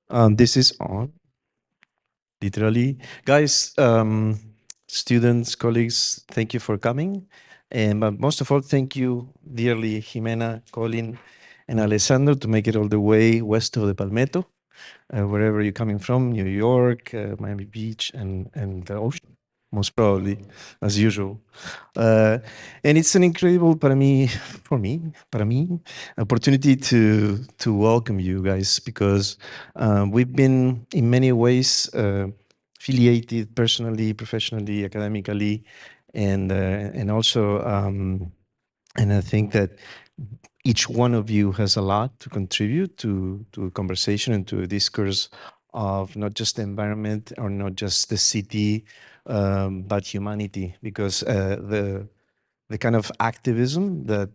This is on, literally. Guys, students, colleagues, thank you for coming. And but most of all, thank you dearly, Jimena, Colin, and Alessandro to make it all the way west of the Palmetto, wherever you're coming from, New York, Miami Beach, and the ocean, most probably, as usual. Uh, and it's an incredible, para mí, opportunity to welcome you guys because we've been in many ways affiliated personally, professionally, academically, and also and I think that each one of you has a lot to contribute to a conversation and to a discourse of not just the environment or not just the city, but humanity, because the kind of activism that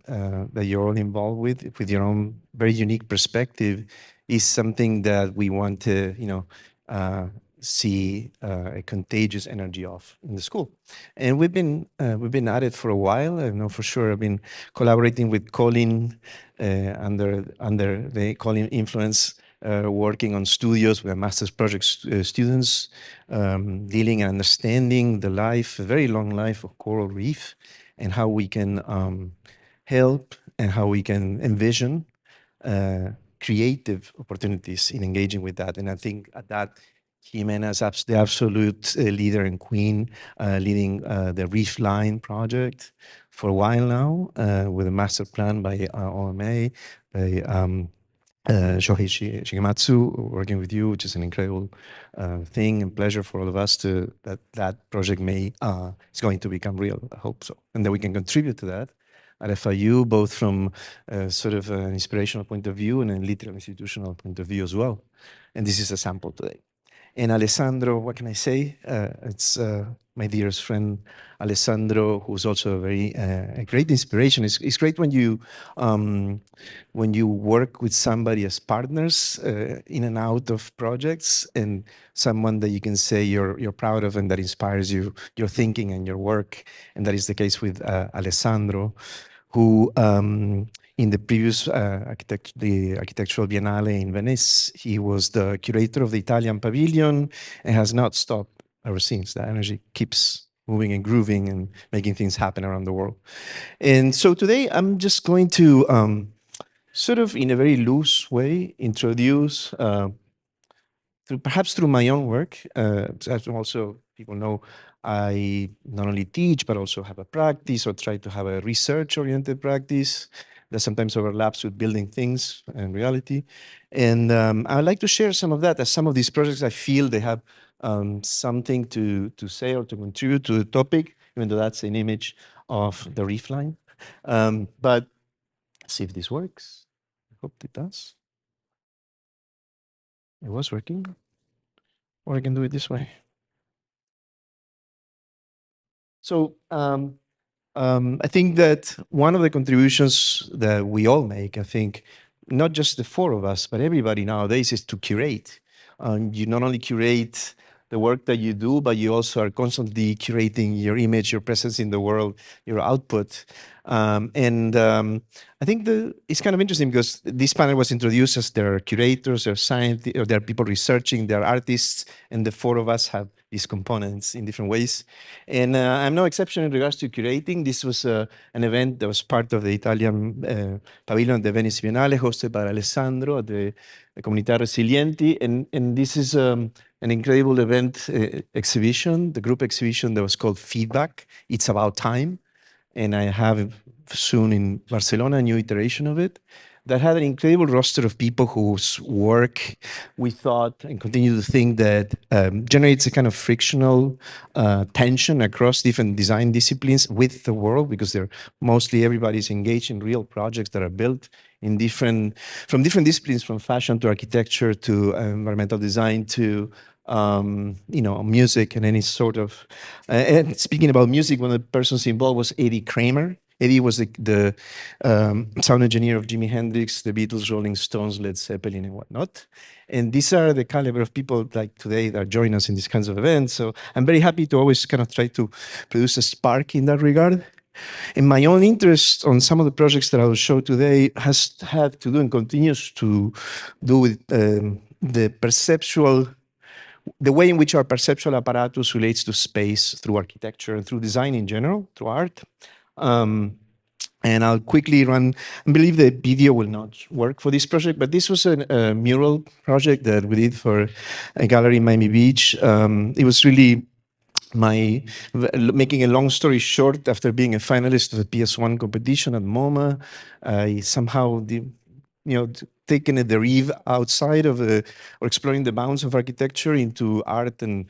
you're all involved with your own very unique perspective, is something that we want to, uh, see a contagious energy of in the school. And we've been at it for a while. I know for sure. I've been collaborating with Colin under the Colin influence. Working on studios with master's project students, dealing and understanding the life, a very long life of coral reef, and how we can help and how we can envision creative opportunities in engaging with that. And I think at that, Jimena is the absolute leader and queen, leading the Reef Line project for a while now, with a master plan by OMA, by Shohei Shigematsu, working with you, which is an incredible thing and pleasure for all of us to that project is going to become real. I hope so, and that we can contribute to that at FIU, both from sort of an inspirational point of view and a literal institutional point of view as well. And this is a sample today. And Alessandro, what can I say? It's my dearest friend, Alessandro, who's also a great inspiration. It's great when you work with somebody as partners in and out of projects, and someone that you can say you're proud of and that inspires you, your thinking and your work. And that is the case with Alessandro, who in the previous the Architectural Biennale in Venice, he was the curator of the Italian pavilion and has not stopped ever since. The energy keeps moving and grooving and making things happen around the world. And so today I'm just going to sort of in a very loose way introduce perhaps through my own work. As also people know, I not only teach, but also have a practice or try to have a research-oriented practice that sometimes overlaps with building things and reality. And I'd like to share some of that, as some of these projects, I feel they have something to say or to contribute to the topic, even though that's an image of the reef line. But see if this works. I hope it does. It was working. Or I can do it this way. So I think that one of the contributions that we all make, I think, not just the four of us, but everybody nowadays, is to curate. You not only curate the work that you do, but you also are constantly curating your image, your presence in the world, your output. I think it's kind of interesting because this panel was introduced as there are curators, there are scientists, or there are people researching, there are artists, and the four of us have these components in different ways. And I'm no exception in regards to curating. This was an event that was part of the Italian pavilion at the Venice Biennale, hosted by Alessandro at the Comunità Resilienti. And this is an incredible event exhibition, the group exhibition that was called Feedback. It's about time. And I have soon in Barcelona a new iteration of it that had an incredible roster of people whose work we thought and continue to think that generates a kind of frictional tension across different design disciplines with the world, because they're mostly everybody's engaged in real projects that are built in from different disciplines, from fashion to architecture to environmental design to music and any sort of. And speaking about music, one of the persons involved was Eddie Kramer. Eddie was the sound engineer of Jimi Hendrix, the Beatles, Rolling Stones, Led Zeppelin, and whatnot. And these are the caliber of people like today that join us in these kinds of events. So I'm very happy to always kind of try to produce a spark in that regard. And my own interest on some of the projects that I will show today has had to do and continues to do with the perceptual, the way in which our perceptual apparatus relates to space through architecture and through design in general, through art. Um, and I'll quickly run. I believe the video will not work for this project, but this was a mural project that we did for a gallery in Miami Beach. It was really my making a long story short, after being a finalist of the PS1 competition at MoMA, I somehow taken a derive outside of or exploring the bounds of architecture into art and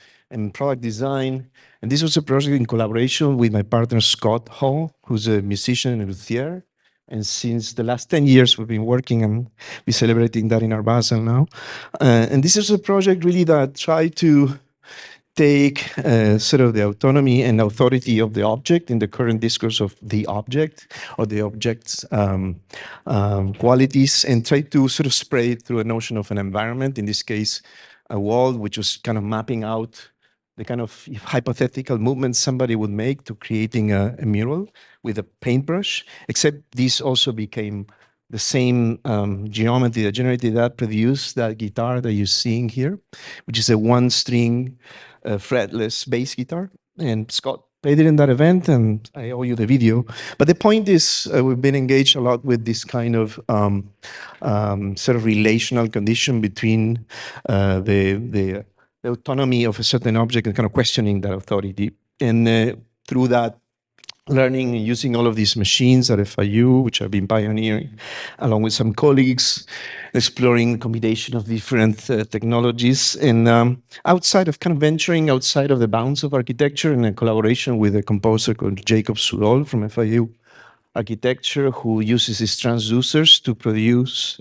product design. And this was a project in collaboration with my partner Scott Hall, who's a musician and luthier. And since the last 10 years, we've been working and we're celebrating that in our Basel now. And this is a project really that tried to take sort of the autonomy and authority of the object in the current discourse of the object or the object's qualities, and try to sort of spread it through a notion of an environment, in this case, a wall, which was kind of mapping out the kind of hypothetical movements somebody would make to creating a mural with a paintbrush, except this also became the same geometry that generated that, produced that guitar that you're seeing here, which is a one-string fretless bass guitar. And Scott played it in that event, and I owe you the video. But the point is, we've been engaged a lot with this kind of sort of relational condition between the autonomy of a certain object and kind of questioning that authority. And through that, learning and using all of these machines at FIU, which I've been pioneering, along with some colleagues, exploring the combination of different technologies, and outside of kind of venturing outside of the bounds of architecture in a collaboration with a composer called Jacob Sudol from FIU Architecture, who uses these transducers to produce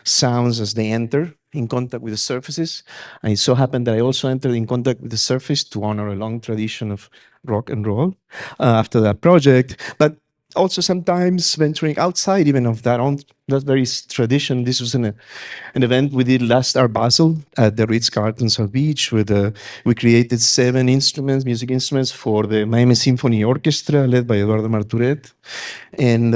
sounds as they enter in contact with the surfaces. And it so happened that I also entered in contact with the surface to honor a long tradition of rock and roll after that project. But also sometimes venturing outside even of that very tradition. This was an event we did last Art Basel at the Ritz-Carlton South Beach, where we created 7 music instruments for the Miami Symphony Orchestra, led by Eduardo Marturet. And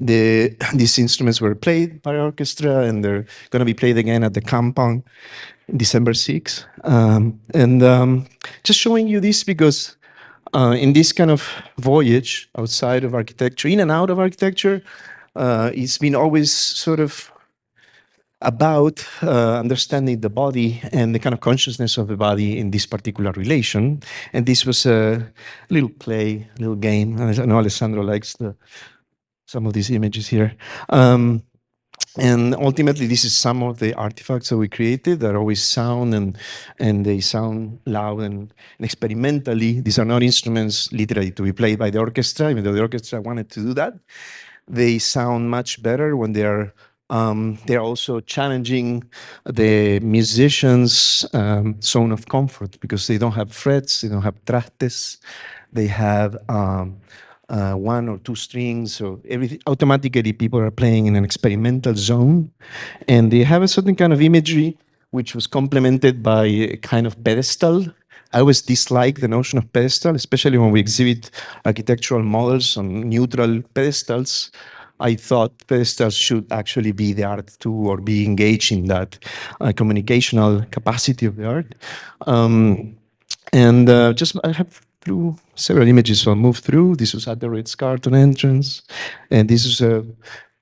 these instruments were played by orchestra, and they're going to be played again at the Compound December 6th. Just showing you this because in this kind of voyage outside of architecture, in and out of architecture, it's been always sort of about understanding the body and the kind of consciousness of the body in this particular relation. And this was a little play, a little game. I know Alessandro likes some of these images here. And ultimately, this is some of the artifacts that we created that always sound and they sound loud and experimentally. These are not instruments literally to be played by the orchestra, even though the orchestra wanted to do that. They sound much better when they're also challenging the musician's zone of comfort, because they don't have frets, they don't have trastes, they have 1 or 2 strings, so everything automatically people are playing in an experimental zone, and they have a certain kind of imagery which was complemented by a kind of pedestal. I always dislike the notion of pedestal, especially when we exhibit architectural models on neutral pedestals. I thought pedestals should actually be the art too, or be engaged in that communicational capacity of the art. I have through several images, so I'll move through. This was at the Ritz-Carlton entrance, and this is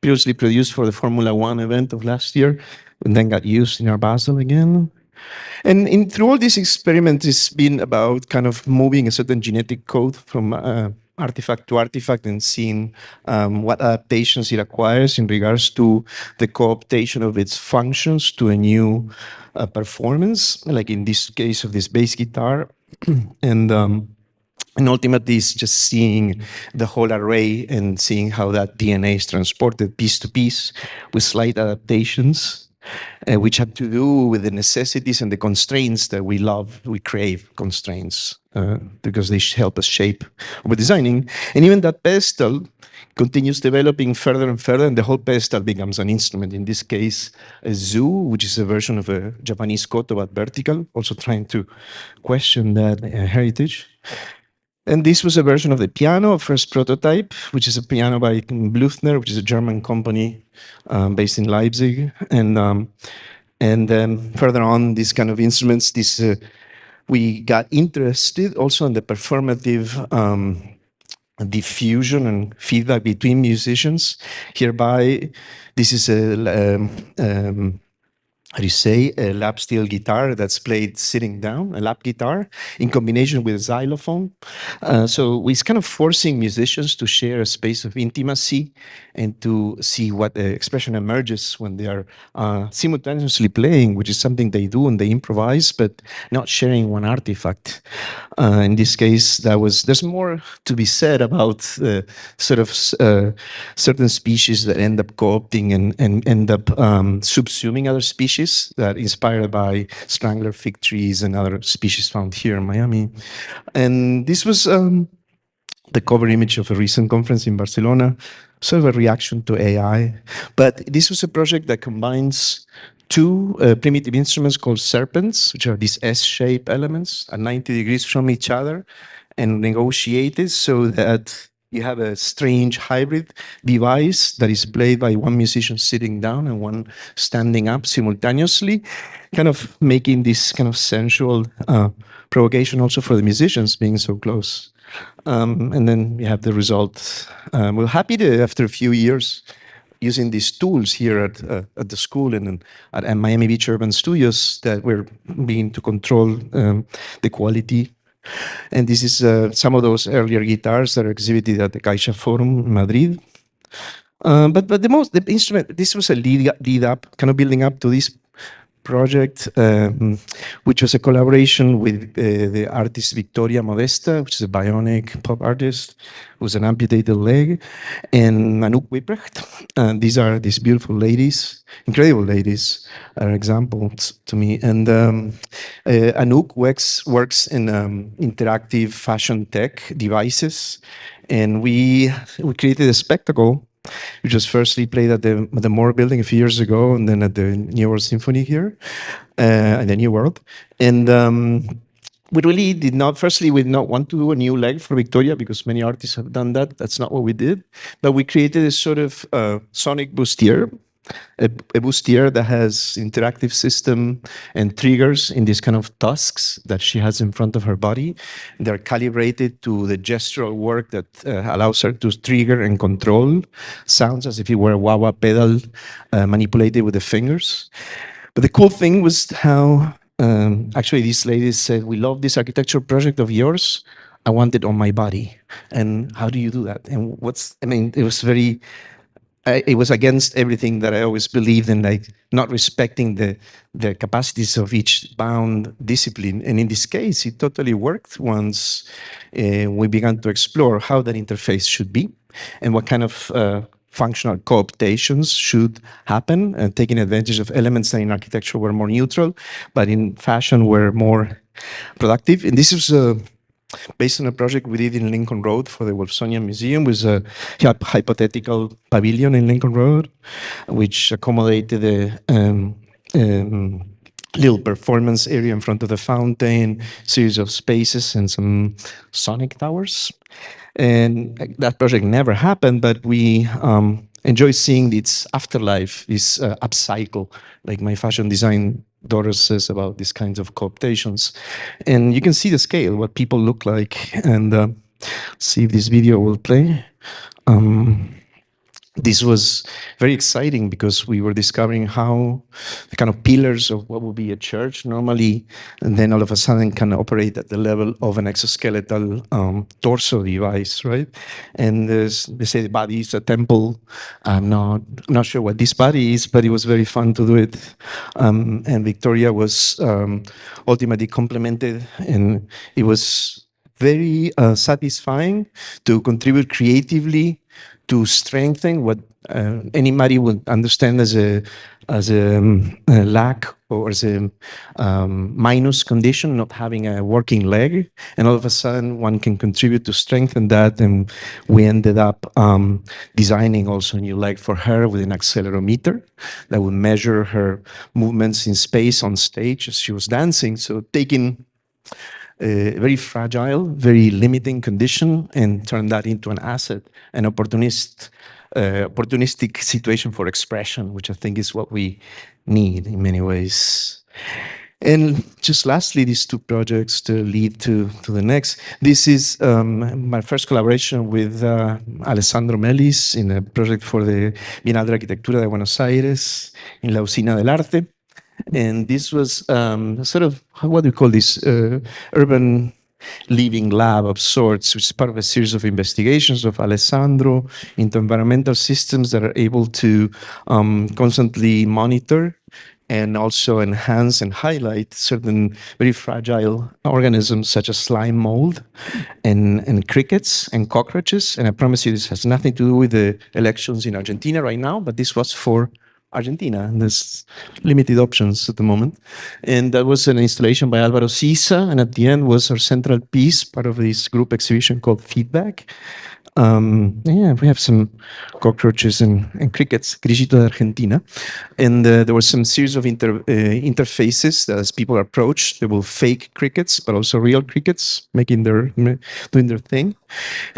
previously produced for the Formula One event of last year, and then got used in our Basel again. And through all these experiments, it's been about kind of moving a certain genetic code from artifact to artifact and seeing what adaptations it acquires in regards to the co-optation of its functions to a new performance, like in this case of this bass guitar. And ultimately, it's just seeing the whole array and seeing how that DNA is transported piece to piece with slight adaptations, which have to do with the necessities and the constraints that we love. We crave constraints because they help us shape what we're designing. And even that pedestal continues developing further and further, and the whole pedestal becomes an instrument. In this case, a zoo, which is a version of a Japanese koto, but vertical, also trying to question that heritage. And this was a version of the piano, a first prototype, which is a piano by Blüthner, which is a German company based in Leipzig. And And further on, these kind of instruments, we got interested also in the performative diffusion and feedback between musicians. Hereby, this is how do you say, a lap steel guitar that's played sitting down, a lap guitar, in combination with a xylophone. So it's kind of forcing musicians to share a space of intimacy and to see what expression emerges when they are simultaneously playing, which is something they do and they improvise, but not sharing one artifact. In this case, there's more to be said about sort of certain species that end up co-opting and end up subsuming other species that inspired by strangler fig trees and other species found here in Miami. And this was the cover image of a recent conference in Barcelona, sort of a reaction to AI. But this was a project that combines two primitive instruments called serpents, which are these S-shaped elements at 90 degrees from each other, and negotiated so that you have a strange hybrid device that is played by one musician sitting down and one standing up simultaneously, kind of making this kind of sensual provocation also for the musicians being so close. And then we have the result. We're happy to, after a few years, using these tools here at the school and at Miami Beach Urban Studios, that we're beginning to control the quality. And this is some of those earlier guitars that are exhibited at the Caixa Forum in Madrid. But the instrument, this was a lead up, kind of building up to this project, which was a collaboration with the artist Victoria Modesta, which is a bionic pop artist who's an amputated leg, and Anouk Wipprecht. And these are these beautiful ladies, incredible ladies, are examples to me. And Anouk works in interactive fashion tech devices, and we created a spectacle which was firstly played at the Moore Building a few years ago, and then at the New World Symphony here, in the New World. And we really did not, firstly, we did not want to do a new leg for Victoria because many artists have done that. That's not what we did. But we created a sort of sonic bustier, a bustier that has interactive system and triggers in these kind of tusks that she has in front of her body. They're calibrated to the gestural work that allows her to trigger and control sounds as if it were a wah-wah pedal manipulated with the fingers. But the cool thing was how actually these ladies said, "We love this architecture project of yours. I want it on my body." And how do you do that? And it was very, it was against everything that I always believed in, like not respecting the capacities of each bound discipline. And in this case, it totally worked once we began to explore how that interface should be and what kind of functional cooptations should happen, and taking advantage of elements that in architecture were more neutral, but in fashion were more productive. And this is based on a project we did in Lincoln Road for the Wolfsonian Museum, with a hypothetical pavilion in Lincoln Road, which accommodated a little performance area in front of the fountain, series of spaces, and some sonic towers. And that project never happened, but we enjoy seeing its afterlife, this upcycle, like my fashion design daughter says about these kinds of cooptations. And you can see the scale, what people look like, and see if this video will play. This was very exciting because we were discovering how the kind of pillars of what would be a church normally, and then all of a sudden can operate at the level of an exoskeletal torso device, right? And they say the body is a temple. I'm not sure what this body is, but it was very fun to do it. And Victoria was ultimately complimented, and it was very satisfying to contribute creatively to strengthen what anybody would understand as a lack or as a minus condition, not having a working leg. And all of a sudden, one can contribute to strengthen that. And we ended up designing also a new leg for her with an accelerometer that would measure her movements in space on stage as she was dancing. So taking very fragile, very limiting condition, and turn that into an asset, an opportunistic situation for expression, which I think is what we need in many ways. And just lastly, these two projects to lead to the next. This is my first collaboration with Alessandro Melis in a project for the Bienal de Arquitectura de Buenos Aires in La Usina del Arte. And this was sort of, what do you call this, urban living lab of sorts, which is part of a series of investigations of Alessandro into environmental systems that are able to constantly monitor and also enhance and highlight certain very fragile organisms such as slime mold and crickets and cockroaches. And I promise you, this has nothing to do with the elections in Argentina right now, but this was for Argentina, and there's limited options at the moment. And that was an installation by Alvaro Sisa, and at the end was our central piece, part of this group exhibition called Feedback. Yeah, we have some cockroaches and crickets, grillito de Argentina. And there was some series of interfaces that as people approach, they will fake crickets, but also real crickets doing their thing.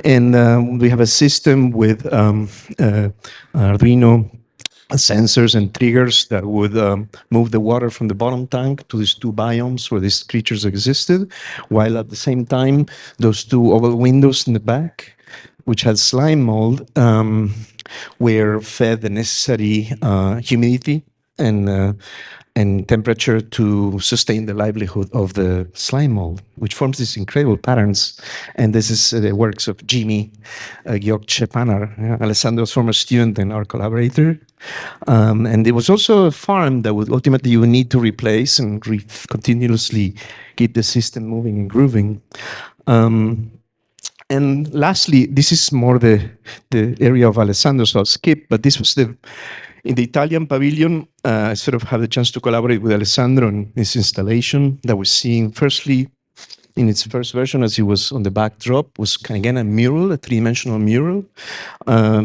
And we have a system with Arduino sensors and triggers that would move the water from the bottom tank to these two biomes where these creatures existed, while at the same time, those two oval windows in the back, which had slime mold, were fed the necessary humidity and temperature to sustain the livelihood of the slime mold, which forms these incredible patterns. And this is the works of Jimmy Gyokche-Panar, Alessandro's former student and our collaborator. And there was also a farm that would ultimately you would need to replace and continuously keep the system moving and grooving. And lastly, this is more the area of Alessandro, so I'll skip, but this was in the Italian pavilion. I sort of had the chance to collaborate with Alessandro on this installation that we're seeing firstly in its first version, as it was on the backdrop, was again a mural, a three-dimensional mural,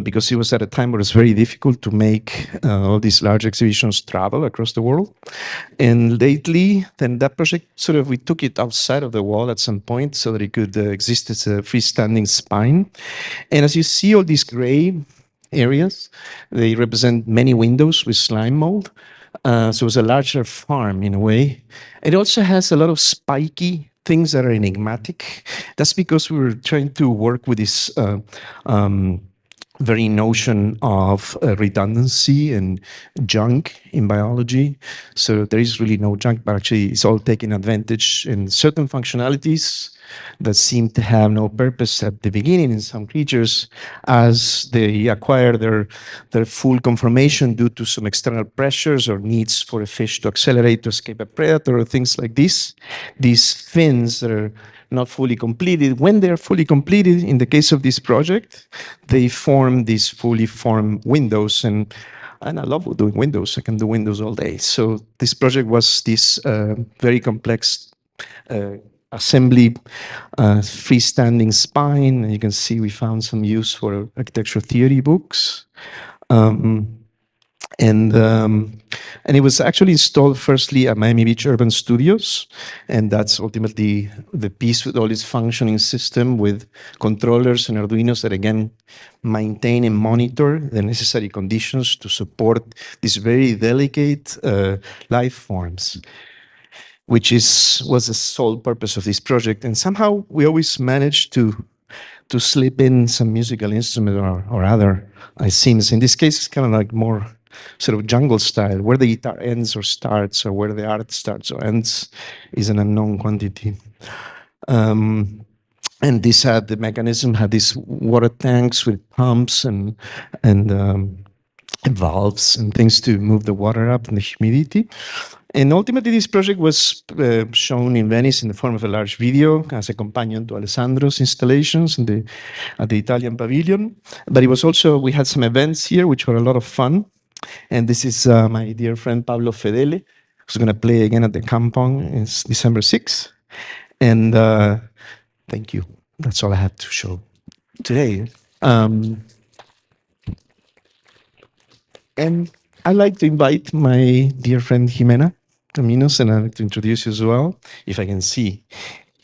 because it was at a time where it was very difficult to make all these large exhibitions travel across the world. And lately, then that project sort of, we took it outside of the wall at some point so that it could exist as a freestanding spine. And as you see all these gray areas, they represent many windows with slime mold. So it's a larger farm in a way. It also has a lot of spiky things that are enigmatic. That's because we were trying to work with this very notion of redundancy and junk in biology. So there is really no junk, but actually it's all taking advantage in certain functionalities that seem to have no purpose at the beginning in some creatures. As they acquire their full conformation due to some external pressures or needs for a fish to accelerate to escape a predator or things like this, these fins that are not fully completed, when they're fully completed, in the case of this project, they form these fully formed windows. And I love doing windows. I can do windows all day. So this project was this very complex assembly, freestanding spine. And you can see we found some use for architecture theory books. And it was actually installed firstly at Miami Beach Urban Studios, and that's ultimately the piece with all its functioning system with controllers and Arduinos that again maintain and monitor the necessary conditions to support these very delicate life forms, which was the sole purpose of this project. And somehow we always managed to slip in some musical instrument or other, it seems. In this case, it's kind of like more sort of jungle style, where the guitar ends or starts, or where the art starts or ends is an unknown quantity. And the mechanism had these water tanks with pumps and valves and things to move the water up and the humidity. And ultimately, this project was shown in Venice in the form of a large video as a companion to Alessandro's installations at the Italian pavilion. But it was also, we had some events here, which were a lot of fun. And this is my dear friend Pablo Fedele, who's going to play again at the Kampong. It's December 6th. And thank you. That's all I had to show today. And I'd like to invite my dear friend Jimena Caminos, and I'd like to introduce you as well, if I can see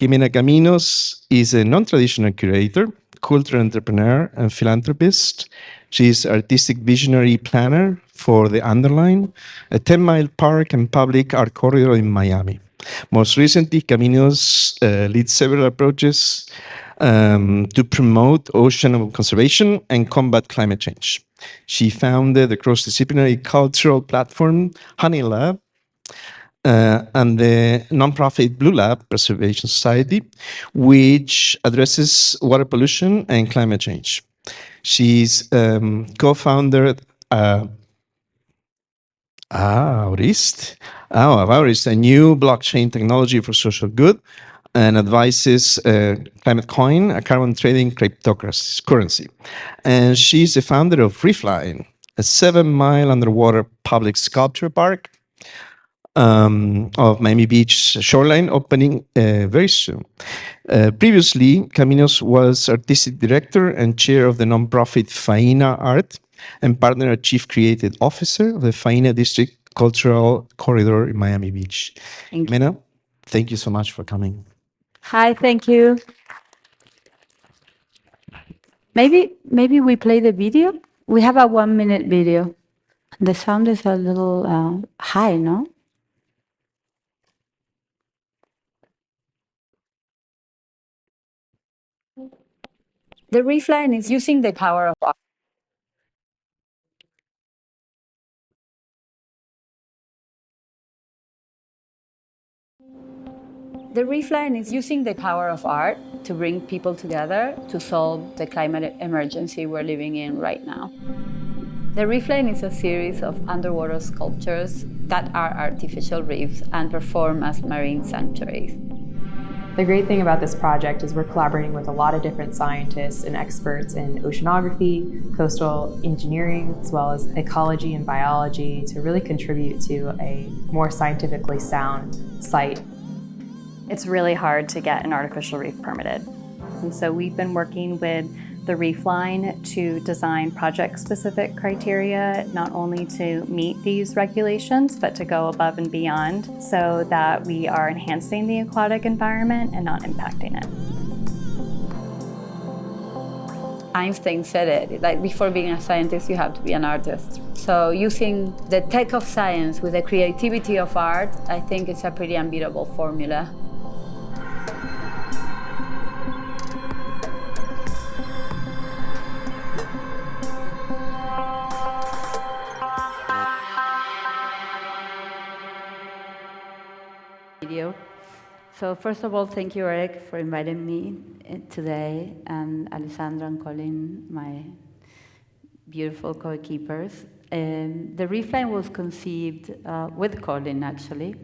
Jimena Caminos is a non-traditional curator, cultural entrepreneur, and philanthropist. She is artistic visionary planner for the Underline, a 10-mile park and public art corridor in Miami. Most recently, Caminos leads several approaches to promote ocean conservation and combat climate change. She founded the cross-disciplinary cultural platform Honey Lab and the nonprofit Blue Lab Preservation Society, which addresses water pollution and climate change. She's co-founder Aurist. Aurist, a new blockchain technology for social good, and advises Climate Coin, a carbon trading cryptocurrency. And she's the founder of Reefline, a 7-mile underwater public sculpture park of Miami Beach shoreline opening very soon. Previously, Caminos was artistic director and chair of the nonprofit Faina Art and partner and chief creative officer of the Faina District Cultural Corridor in Miami Beach. Jimena, thank you so much for coming. Hi, thank you. Maybe we play the video. We have a 1-minute video. The sound is a little high, no? The Reefline is using the power of art. The Reefline is using the power of art to bring people together to solve the climate emergency we're living in right now. The Reefline is a series of underwater sculptures that are artificial reefs and perform as marine sanctuaries. The great thing about this project is we're collaborating with a lot of different scientists and experts in oceanography, coastal engineering, as well as ecology and biology to really contribute to a more scientifically sound site. It's really hard to get an artificial reef permitted. And so we've been working with the Reefline to design project-specific criteria, not only to meet these regulations, but to go above and beyond so that we are enhancing the aquatic environment and not impacting it. Einstein said it, like before being a scientist, you have to be an artist. So using the tech of science with the creativity of art, I think it's a pretty unbeatable formula. So first of all, thank you, Eric, for inviting me today, and Alessandra and Colin, my beautiful co-keepers. The Reefline was conceived with Colin, actually.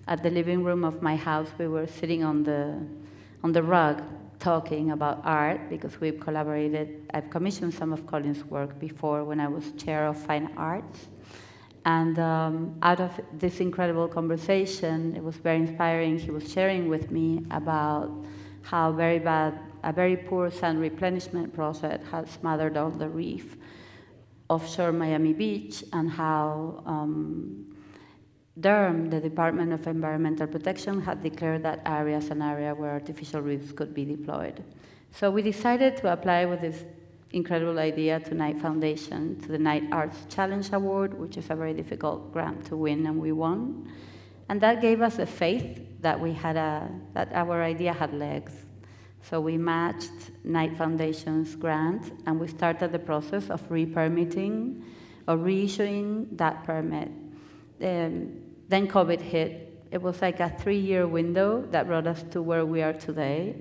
At the living room of my house, we were sitting on the rug talking about art because we've collaborated. I've commissioned some of Colin's work before when I was chair of fine arts. And out of this incredible conversation, it was very inspiring. He was sharing with me about how a very poor sand replenishment project had smothered all the reef offshore Miami Beach, and how DERM, the Department of Environmental Protection, had declared that area as an area where artificial reefs could be deployed. So we decided to apply with this incredible idea to Knight Foundation, to the Knight Arts Challenge Award, which is a very difficult grant to win, and we won. And that gave us the faith that that our idea had legs. So we matched Knight Foundation's grant, and we started the process of re-permitting or reissuing that permit. Then COVID hit. It was like a 3-year window that brought us to where we are today.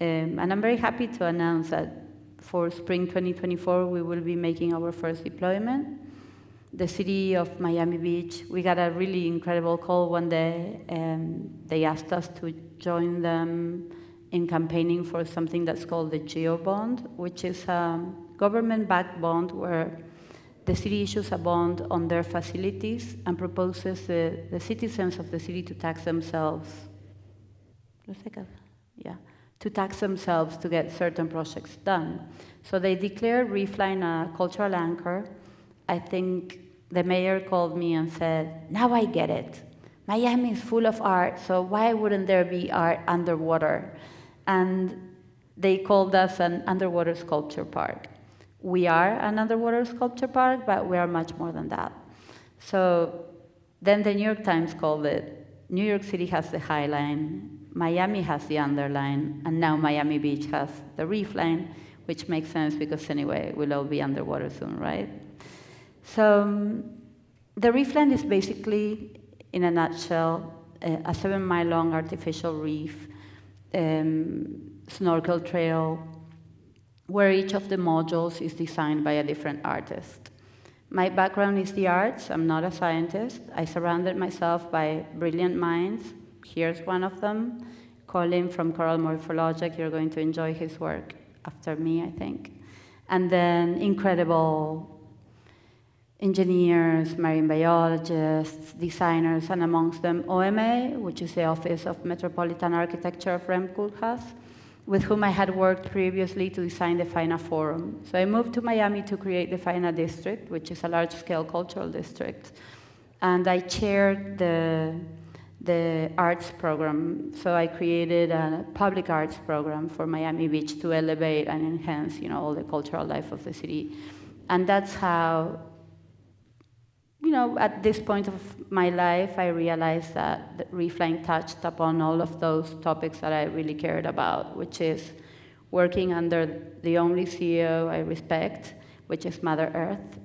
And I'm very happy to announce that for spring 2024, we will be making our first deployment. The city of Miami Beach, we got a really incredible call one day, and they asked us to join them in campaigning for something that's called the GEO bond, which is a government-backed bond where the city issues a bond on their facilities and proposes the citizens of the city to tax themselves. To tax themselves to get certain projects done. So they declared Reefline a cultural anchor. I think the mayor called me and said, "Now I get it. Miami is full of art, so why wouldn't there be art underwater? And they called us an underwater sculpture park. We are an underwater sculpture park, but we are much more than that. So then the New York Times called it, New York City has the High Line, Miami has the Underline, and now Miami Beach has the Reef Line, which makes sense because anyway, we'll all be underwater soon, right? So the Reef Line is basically, in a nutshell, a 7-mile-long artificial reef, snorkel trail, where each of the modules is designed by a different artist. My background is the arts. I'm not a scientist. I surrounded myself by brilliant minds. Here's one of them, Colin from Coral Morphologic. You're going to enjoy his work after me, I think. And then incredible engineers, marine biologists, designers, and amongst them OMA, which is the Office of Metropolitan Architecture of Rem Koolhaas, with whom I had worked previously to design the FINA Forum. So I moved to Miami to create the FINA District, which is a large-scale cultural district. And I chaired the arts program. So I created a public arts program for Miami Beach to elevate and enhance, all the cultural life of the city. And that's how, at this point of my life, I realized that the Reef Line touched upon all of those topics that I really cared about, which is working under the only CEO I respect, which is Mother Earth,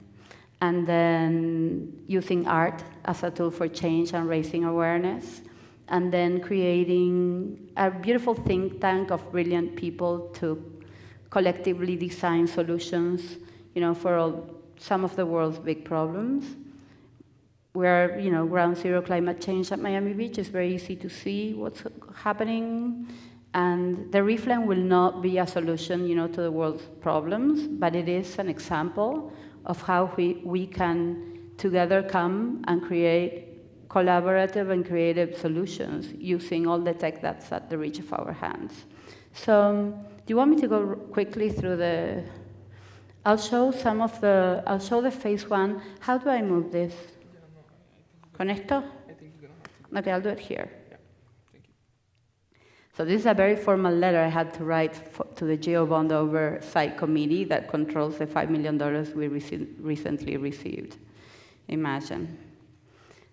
and then using art as a tool for change and raising awareness, and then creating a beautiful think tank of brilliant people to collectively design solutions, for some of the world's big problems. Where, ground zero climate change at Miami Beach is very easy to see what's happening. And the Reef Line will not be a solution, to the world's problems, but it is an example of how we can together come and create collaborative and creative solutions using all the tech that's at the reach of our hands. So, do you want me to go quickly through I'll show the phase 1. How do I move this? Conecto? I think you're gonna have to. Okay, I'll do it here. Yeah, thank you. So this is a very formal letter I had to write to the Geobond Oversight Committee that controls the $5 million we recently received. Imagine.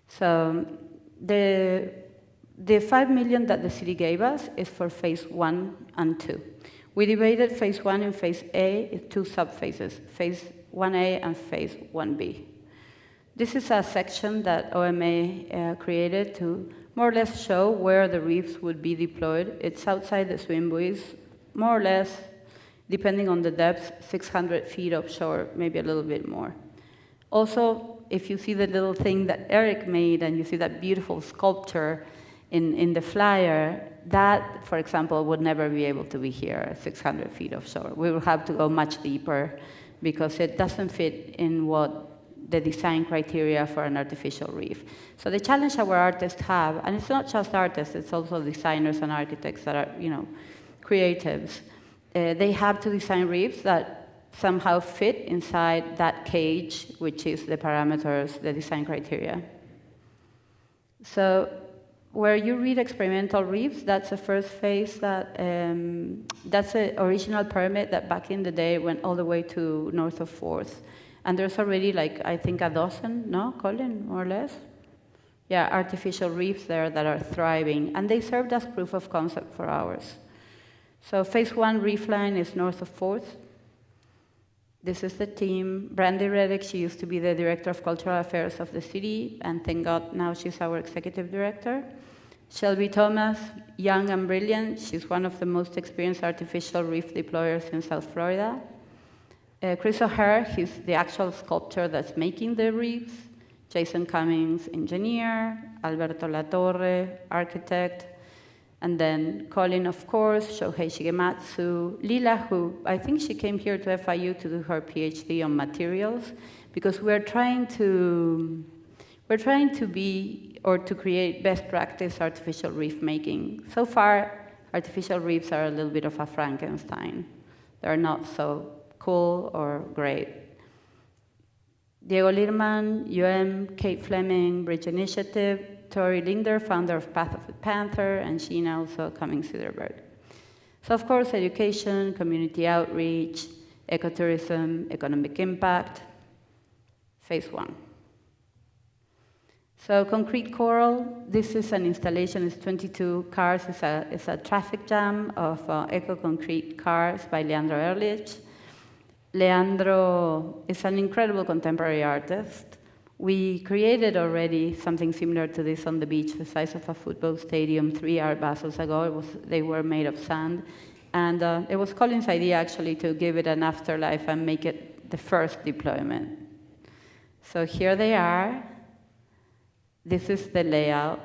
So the $5 million that the city gave us is for phase 1 and 2. We divided phase 1 and phase A in 2 subphases, phase 1A and phase 1B. This is a section that OMA created to more or less show where the reefs would be deployed. It's outside the swim buoys, more or less, depending on the depth, 600 feet offshore, maybe a little bit more. Also, if you see the little thing that Eric made and you see that beautiful sculpture in the flyer, that, for example, would never be able to be here at 600 feet offshore. We will have to go much deeper because it doesn't fit in what the design criteria for an artificial reef. So the challenge our artists have, and it's not just artists, it's also designers and architects that are, creatives. They have to design reefs that somehow fit inside that cage, which is the parameters, the design criteria. So where you read experimental reefs, that's the first phase that's the original permit that back in the day went all the way to north of 4th. And there's already I think a dozen, no, Colin, more or less? Yeah, artificial reefs there that are thriving. And they served as proof of concept for ours. So phase 1 reef line is north of 4th. This is the team. Brandy Reddick, she used to be the director of cultural affairs of the city, and thank God now she's our executive director. Shelby Thomas, young and brilliant. She's one of the most experienced artificial reef deployers in South Florida. Chris O'Hare, he's the actual sculptor that's making the reefs. Jason Cummings, engineer. Alberto Latorre, architect. And then Colin, of course, Shohei Shigematsu. Lila, who I think she came here to FIU to do her PhD on materials, because we're trying to be, or to create best practice artificial reef making. So far, artificial reefs are a little bit of a Frankenstein. They're not so cool or great. Diego Lirman, UM, Kate Fleming, Bridge Initiative, Tori Linder, founder of Path of the Panther, and Sheena also Cummings Siderberg. So of course, education, community outreach, ecotourism, economic impact, phase 1. So concrete coral, this is an installation, it's 22 cars, it's a traffic jam of eco-concrete cars by Leandro Ehrlich. Leandro is an incredible contemporary artist. We created already something similar to this on the beach, the size of a football stadium, 3 art basels ago. They were made of sand. And it was Colin's idea actually to give it an afterlife and make it the first deployment. So here they are. This is the layout.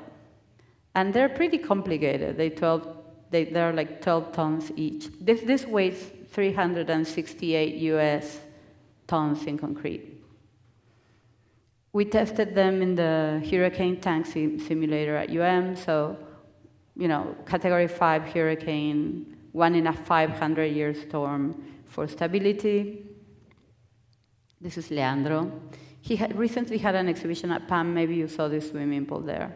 And they're pretty complicated. They're like 12 tons each. This weighs 368 US tons in concrete. We tested them in the hurricane tank simulator at UM, so, category 5 hurricane, 1 in a 500-year storm for stability. This is Leandro. He recently had an exhibition at PAM, maybe you saw this swimming pool there.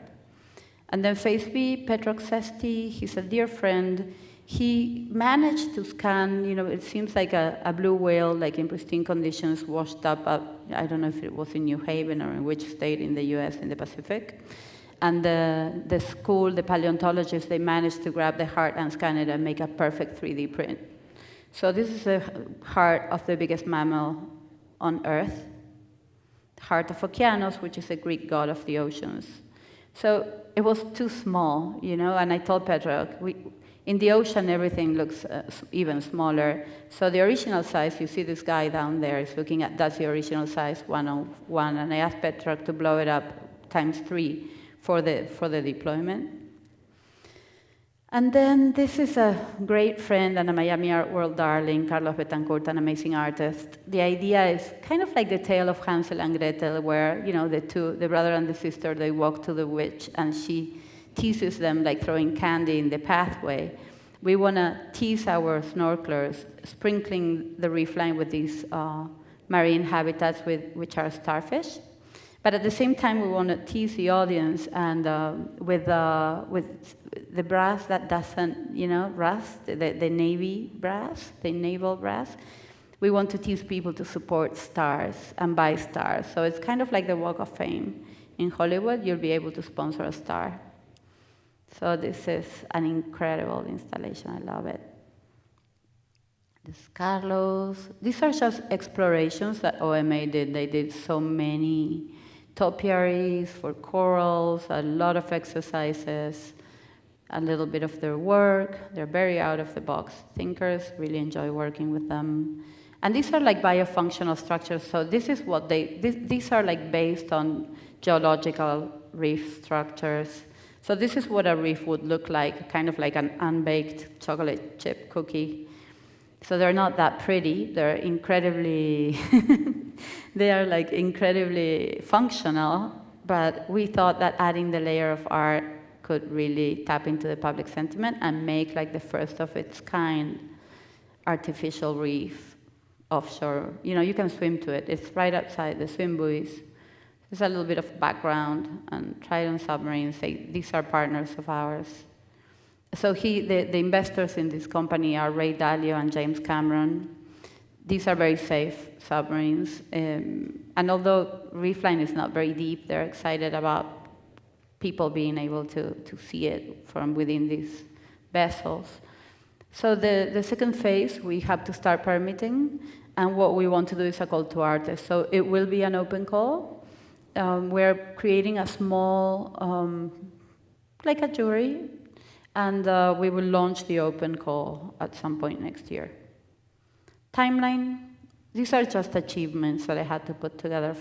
And then phase B, Petrok Sesti, he's a dear friend. He managed to scan, it seems like a blue whale, like in pristine conditions, washed up, I don't know if it was in New Haven or in which state in the US in the Pacific. And the school, the paleontologists, they managed to grab the heart and scan it and make a perfect 3D print. So this is the heart of the biggest mammal on Earth, the heart of Okeanos, which is a Greek god of the oceans. So it was too small, and I told Petrok, in the ocean, everything looks even smaller. So the original size, you see this guy down there is looking at, that's the original size, 101. And I asked Petrok to blow it up ×3 for the deployment. And then this is a great friend and a Miami Art World darling, Carlos Betancourt, an amazing artist. The idea is kind of like the tale of Hansel and Gretel, where the brother and the sister, they walk to the witch, and she teases them like throwing candy in the pathway. We want to tease our snorkelers, sprinkling the reef line with these marine habitats which are starfish. But at the same time, we want to tease the audience and with the brass that doesn't, rust, the navy brass, the naval brass. We want to tease people to support stars and buy stars. So it's kind of like the Walk of Fame. In Hollywood, you'll be able to sponsor a star. So this is an incredible installation. I love it. This is Carlos. These are just explorations that OMA did. They did so many topiaries for corals, a lot of exercises, a little bit of their work. They're very out-of-the-box thinkers. Really enjoy working with them. And these are like biofunctional structures. So this is what these are like based on geological reef structures. So this is what a reef would look like, kind of like an unbaked chocolate chip cookie. So they're not that pretty. They're incredibly, they are like incredibly functional. But we thought that adding the layer of art could really tap into the public sentiment and make like the first of its kind artificial reef offshore. You can swim to it. It's right outside the swim buoys. There's a little bit of background, and Trident Submarines, these are partners of ours. So the investors in this company are Ray Dalio and James Cameron. These are very safe submarines. And although Reefline is not very deep, they're excited about people being able to see it from within these vessels. So the second phase, we have to start permitting. And what we want to do is a call to artists. So it will be an open call. We're creating a small, like a jury, and we will launch the open call at some point next year. Timeline, these are just achievements that I had to put together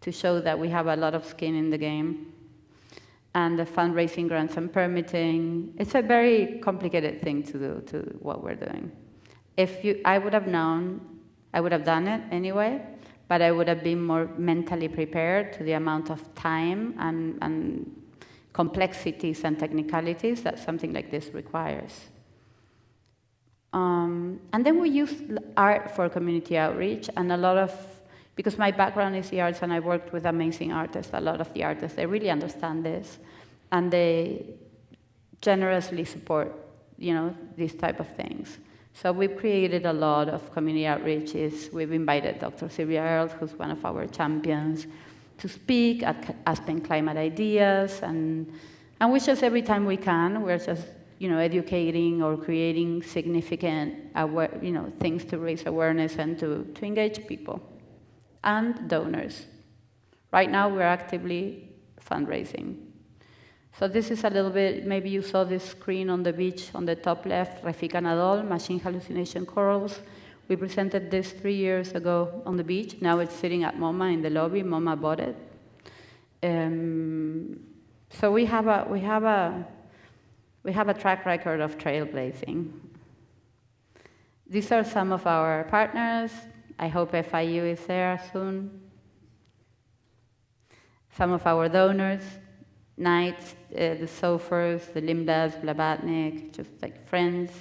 to show that we have a lot of skin in the game. And the fundraising, grants, and permitting, it's a very complicated thing to do, to what we're doing. I would have known, I would have done it anyway, but I would have been more mentally prepared to the amount of time and complexities and technicalities that something like this requires. And then we use art for community outreach, and a lot of because my background is the arts and I worked with amazing artists, a lot of the artists, they really understand this and they generously support, these type of things. So we've created a lot of community outreaches. We've invited Dr. Sylvia Earle, who's one of our champions, to speak at Aspen Climate Ideas, and we just, every time we can, we're just, educating or creating significant things to raise awareness and to engage people and donors. Right now, we're actively fundraising. So this is a little bit, maybe you saw this screen on the beach on the top left, Rafika Nadol, Machine Hallucination Corals. We presented this 3 years ago on the beach. Now it's sitting at MoMA in the lobby. MoMA bought it. So we have a track record of trailblazing. These are some of our partners. I hope FIU is there soon. Some of our donors. Knights, the Sofers, the Limdas, Blavatnik, just like friends.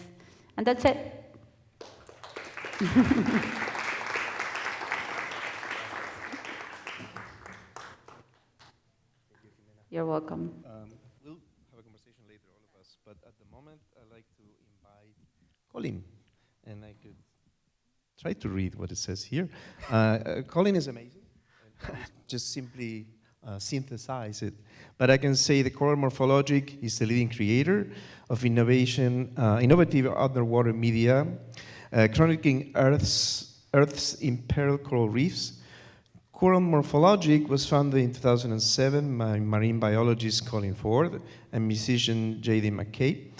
And that's it. You're welcome. We'll have a conversation later, all of us, but at the moment, I'd like to invite Colin, and I could try to read what it says here. Colin is amazing. Just simply synthesize it. But I can say the Coral Morphologic is the leading creator of innovative underwater media, chronicling Earth's imperiled coral reefs. Coral Morphologic was founded in 2007 by marine biologist Colin Ford and musician J.D. McKay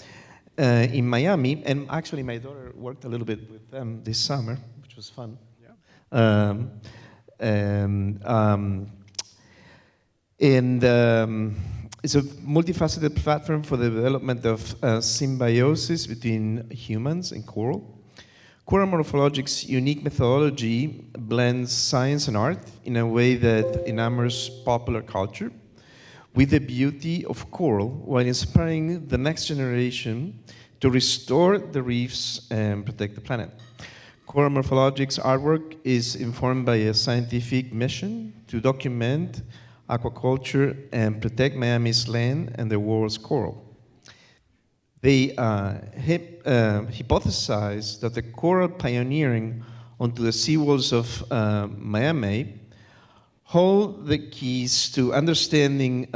in Miami. And actually, my daughter worked a little bit with them this summer, which was fun. Yeah. It's a multifaceted platform for the development of symbiosis between humans and coral. Coral Morphologic's unique methodology blends science and art in a way that enamors popular culture with the beauty of coral while inspiring the next generation to restore the reefs and protect the planet. Coral Morphologic's artwork is informed by a scientific mission to document aquaculture and protect Miami's land and the world's coral. They hypothesized that the coral pioneering onto the seawalls of Miami hold the keys to understanding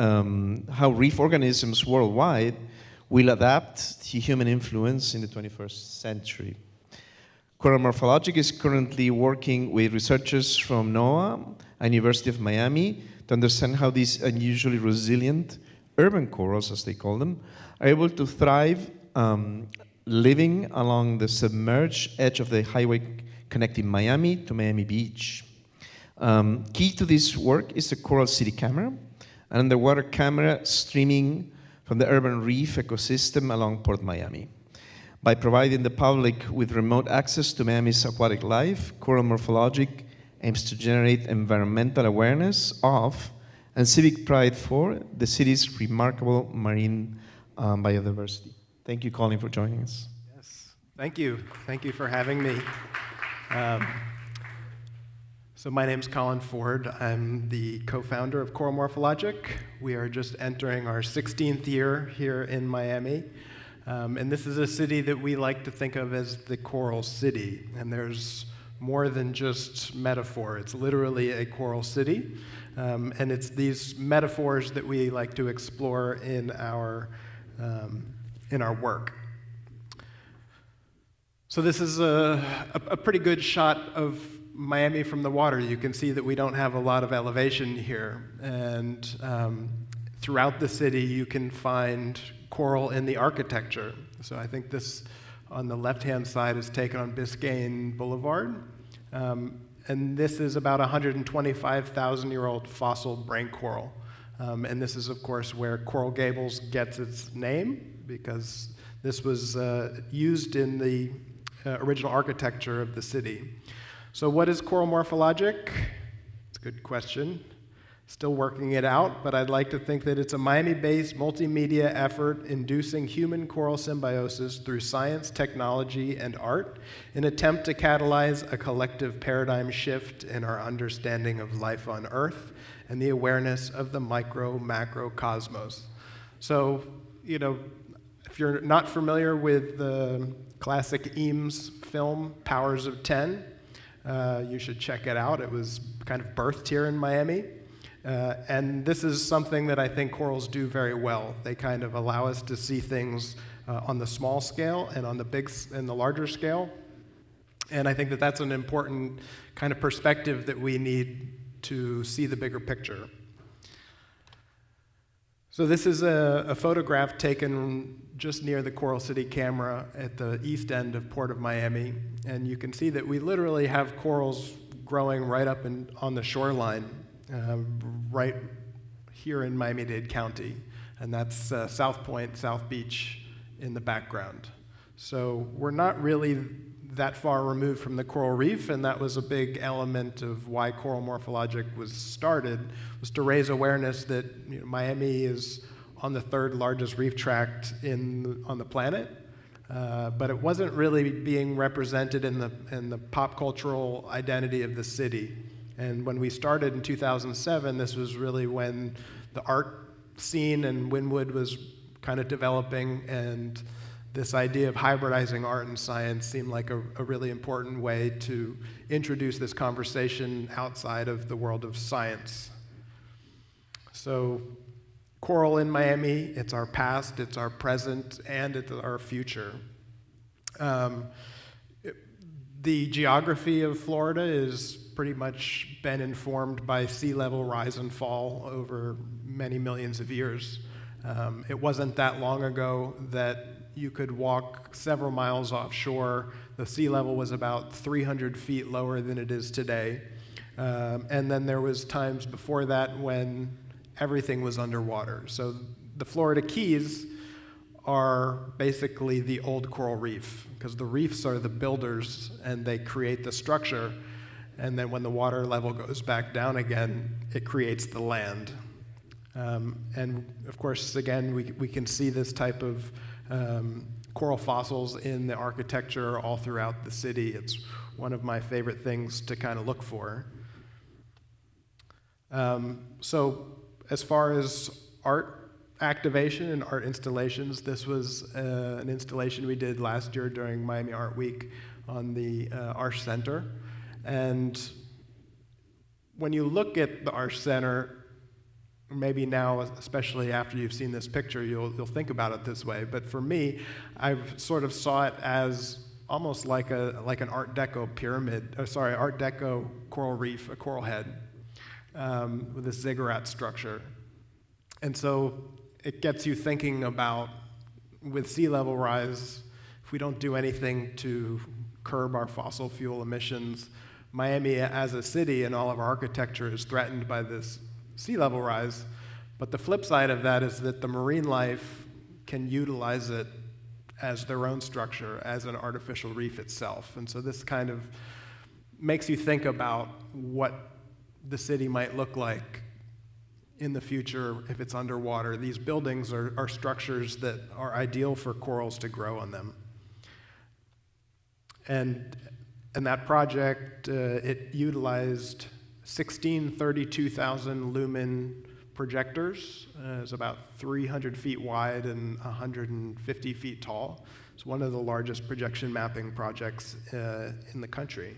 how reef organisms worldwide will adapt to human influence in the 21st century. Coral Morphologic is currently working with researchers from NOAA and University of Miami to understand how these unusually resilient urban corals, as they call them, are able to thrive living along the submerged edge of the highway connecting Miami to Miami Beach. Key to this work is the Coral City Camera, an underwater camera streaming from the urban reef ecosystem along Port Miami. By providing the public with remote access to Miami's aquatic life, Coral Morphologic aims to generate environmental awareness of and civic pride for the city's remarkable marine biodiversity. Thank you, Colin, for joining us. Yes, thank you. Thank you for having me. So my name's Colin Ford. I'm the co-founder of Coral Morphologic. We are just entering our 16th year here in Miami. And this is a city that we like to think of as the coral city. And there's more than just metaphor. It's literally a coral city. And it's these metaphors that we like to explore in our work. So this is a pretty good shot of Miami from the water. You can see that we don't have a lot of elevation here. And throughout the city, you can find coral in the architecture. So I think this on the left-hand side is taken on Biscayne Boulevard. And this is about 125,000-year-old fossil brain coral. And this is, of course, where Coral Gables gets its name, because this was used in the original architecture of the city. So what is Coral Morphologic? It's a good question. Still working it out, but I'd like to think that it's a Miami-based multimedia effort inducing human-coral symbiosis through science, technology, and art, in an attempt to catalyze a collective paradigm shift in our understanding of life on Earth and the awareness of the micro-macro cosmos. So, if you're not familiar with the classic Eames film, Powers of 10, you should check it out. It was kind of birthed here in Miami. And this is something that I think corals do very well. They kind of allow us to see things on the small scale and on the larger scale. And I think that that's an important kind of perspective that we need to see the bigger picture. So this is a photograph taken just near the Coral City camera at the east end of Port of Miami. And you can see that we literally have corals growing right up on the shoreline, right here in Miami-Dade County. And that's South Point, South Beach in the background. So we're not really that far removed from the coral reef, and that was a big element of why Coral Morphologic was started, was to raise awareness that Miami is on the third largest reef tract on the planet, but it wasn't really being represented in the pop cultural identity of the city. And when we started in 2007, this was really when the art scene in Wynwood was kind of developing, and this idea of hybridizing art and science seemed like a really important way to introduce this conversation outside of the world of science. So, coral in Miami, it's our past, it's our present, and it's our future. The geography of Florida is pretty much been informed by sea level rise and fall over many millions of years. It wasn't that long ago that you could walk several miles offshore. The sea level was about 300 feet lower than it is today. And then there was times before that when everything was underwater. So the Florida Keys are basically the old coral reef, because the reefs are the builders and they create the structure. And then when the water level goes back down again, it creates the land. And of course, again, we can see this type of coral fossils in the architecture all throughout the city. It's one of my favorite things to kind of look for. So as far as art activation and art installations, this was an installation we did last year during Miami Art Week on the Arch Center. And when you look at the Arch Center, maybe now, especially after you've seen this picture, you'll think about it this way. But for me, I've sort of saw it as almost like an Art Deco pyramid. Art Deco coral reef, a coral head with a ziggurat structure. And so it gets you thinking about, with sea level rise, if we don't do anything to curb our fossil fuel emissions, Miami as a city and all of our architecture is threatened by this sea level rise. But the flip side of that is that the marine life can utilize it as their own structure, as an artificial reef itself. And so this kind of makes you think about what the city might look like in the future if it's underwater. These buildings are structures that are ideal for corals to grow on them. And that project, it utilized 16 32,000 lumen projectors. It's about 300 feet wide and 150 feet tall. It's one of the largest projection mapping projects in the country.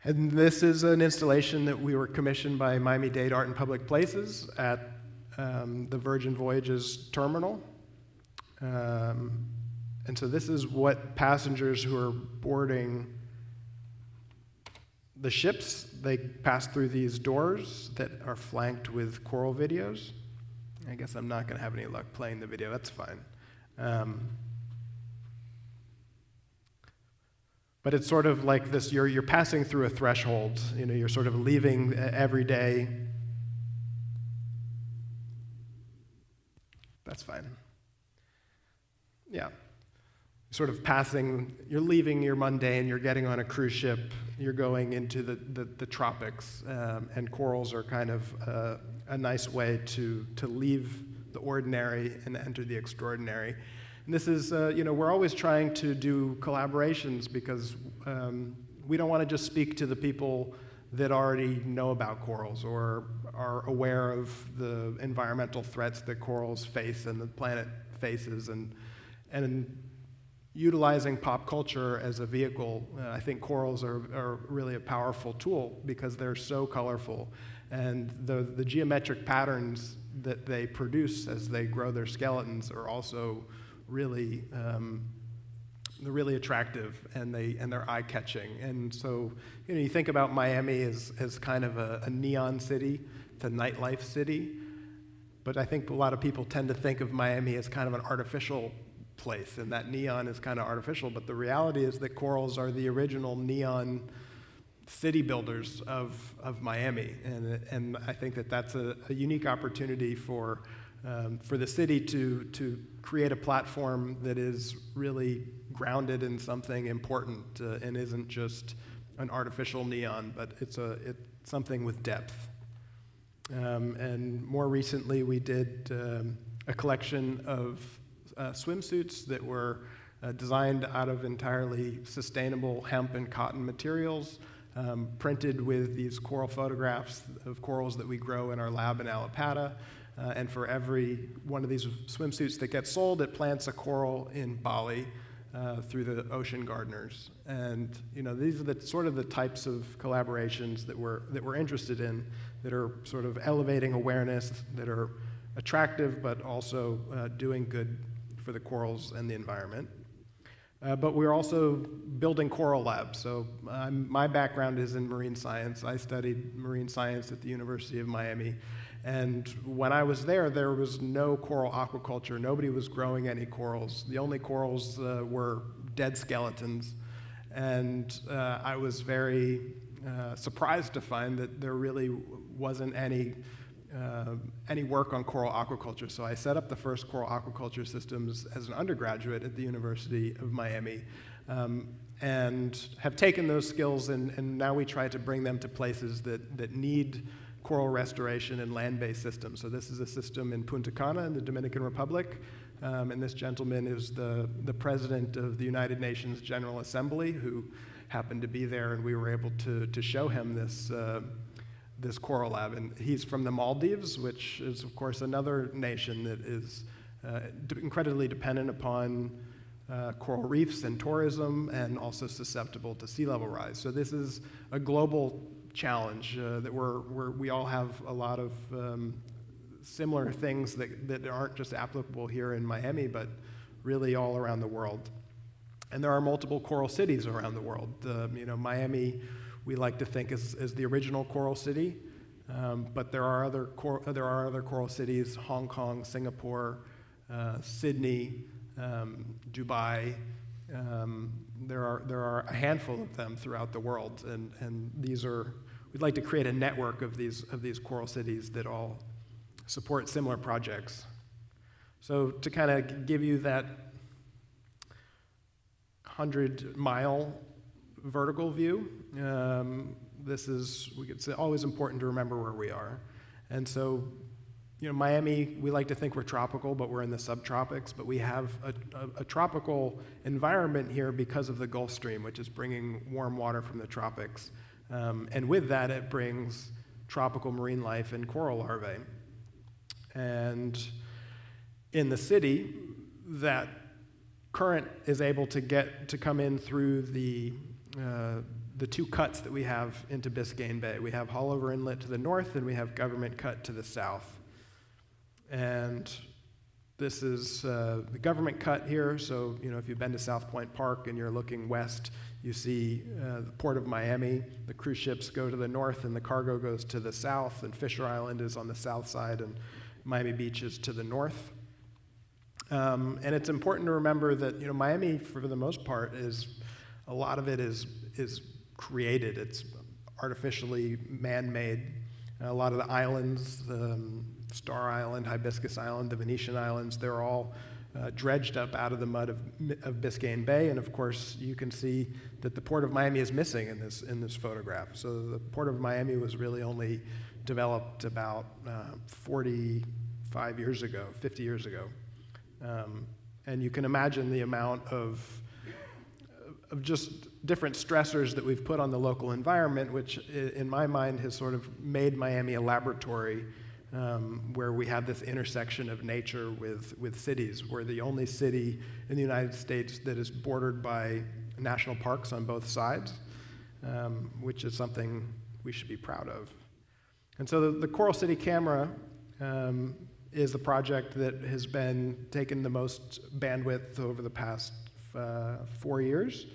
And this is an installation that we were commissioned by Miami-Dade Art and Public Places at the Virgin Voyages terminal. And so this is what passengers who are boarding the ships, they pass through these doors that are flanked with coral videos. I guess I'm not going to have any luck playing the video, that's fine. But it's sort of like this, you're passing through a threshold. You're sort of leaving every day. That's fine. Yeah. sort of you're leaving your mundane, you're getting on a cruise ship, you're going into the tropics, and corals are kind of a nice way to leave the ordinary and enter the extraordinary. And this is, we're always trying to do collaborations because we don't want to just speak to the people that already know about corals or are aware of the environmental threats that corals face and the planet faces, and utilizing pop culture as a vehicle. I think corals are really a powerful tool because they're so colorful, and the geometric patterns that they produce as they grow their skeletons are also really they're really attractive, and they're eye-catching. And so, you think about Miami as kind of a neon city, it's a nightlife city, but I think a lot of people tend to think of Miami as kind of an artificial place, and that neon is kind of artificial, but the reality is that corals are the original neon city builders of Miami, and I think that that's a unique opportunity for the city to create a platform that is really grounded in something important and isn't just an artificial neon, but it's something with depth. And more recently, we did a collection of swimsuits that were designed out of entirely sustainable hemp and cotton materials, printed with these coral photographs of corals that we grow in our lab in Allapattah. And for every one of these swimsuits that gets sold, it plants a coral in Bali through the ocean gardeners. And these are the types of collaborations that we're interested in, that are sort of elevating awareness, that are attractive, but also doing good for the corals and the environment. But we're also building coral labs. So my background is in marine science. I studied marine science at the University of Miami. And when I was there was no coral aquaculture. Nobody was growing any corals. The only corals were dead skeletons. And I was very surprised to find that there really wasn't any work on coral aquaculture. So I set up the first coral aquaculture systems as an undergraduate at the University of Miami, and have taken those skills and now we try to bring them to places that need coral restoration and land-based systems. So this is a system in Punta Cana in the Dominican Republic, and this gentleman is the president of the United Nations General Assembly, who happened to be there, and we were able to show him this coral lab. And he's from the Maldives, which is, of course, another nation that is incredibly dependent upon coral reefs and tourism, and also susceptible to sea level rise. So this is a global challenge that we all have a lot of similar things that aren't just applicable here in Miami, but really all around the world. And there are multiple coral cities around the world. Miami, we like to think is the original coral city, but there are other coral cities: Hong Kong, Singapore, Sydney, Dubai. There are a handful of them throughout the world, and we'd like to create a network of these coral cities that all support similar projects. So to kind of give you that 100-mile vertical view, it's always important to remember where we are. And so, Miami, we like to think we're tropical, but we're in the subtropics, but we have a tropical environment here because of the Gulf Stream, which is bringing warm water from the tropics. And with that, it brings tropical marine life and coral larvae. And in the city, that current is able to come in through the two cuts that we have into Biscayne Bay. We have Haulover Inlet to the north, and we have Government Cut to the south. And this is the Government Cut here. So, if you've been to South Point Park and you're looking west, you see the Port of Miami. The cruise ships go to the north, and the cargo goes to the south, and Fisher Island is on the south side, and Miami Beach is to the north. And it's important to remember that, Miami, for the most part, a lot of it is created. It's artificially man-made. A lot of the islands, Star Island, Hibiscus Island, the Venetian Islands, they're all dredged up out of the mud of Biscayne Bay. And of course, you can see that the Port of Miami is missing in this photograph. So the Port of Miami was really only developed about 45 years ago, 50 years ago. And you can imagine the amount of just different stressors that we've put on the local environment, which in my mind has sort of made Miami a laboratory where we have this intersection of nature with cities. We're the only city in the United States that is bordered by national parks on both sides, which is something we should be proud of. And so the Coral City Camera is the project that has been taking the most bandwidth over the past 4 years.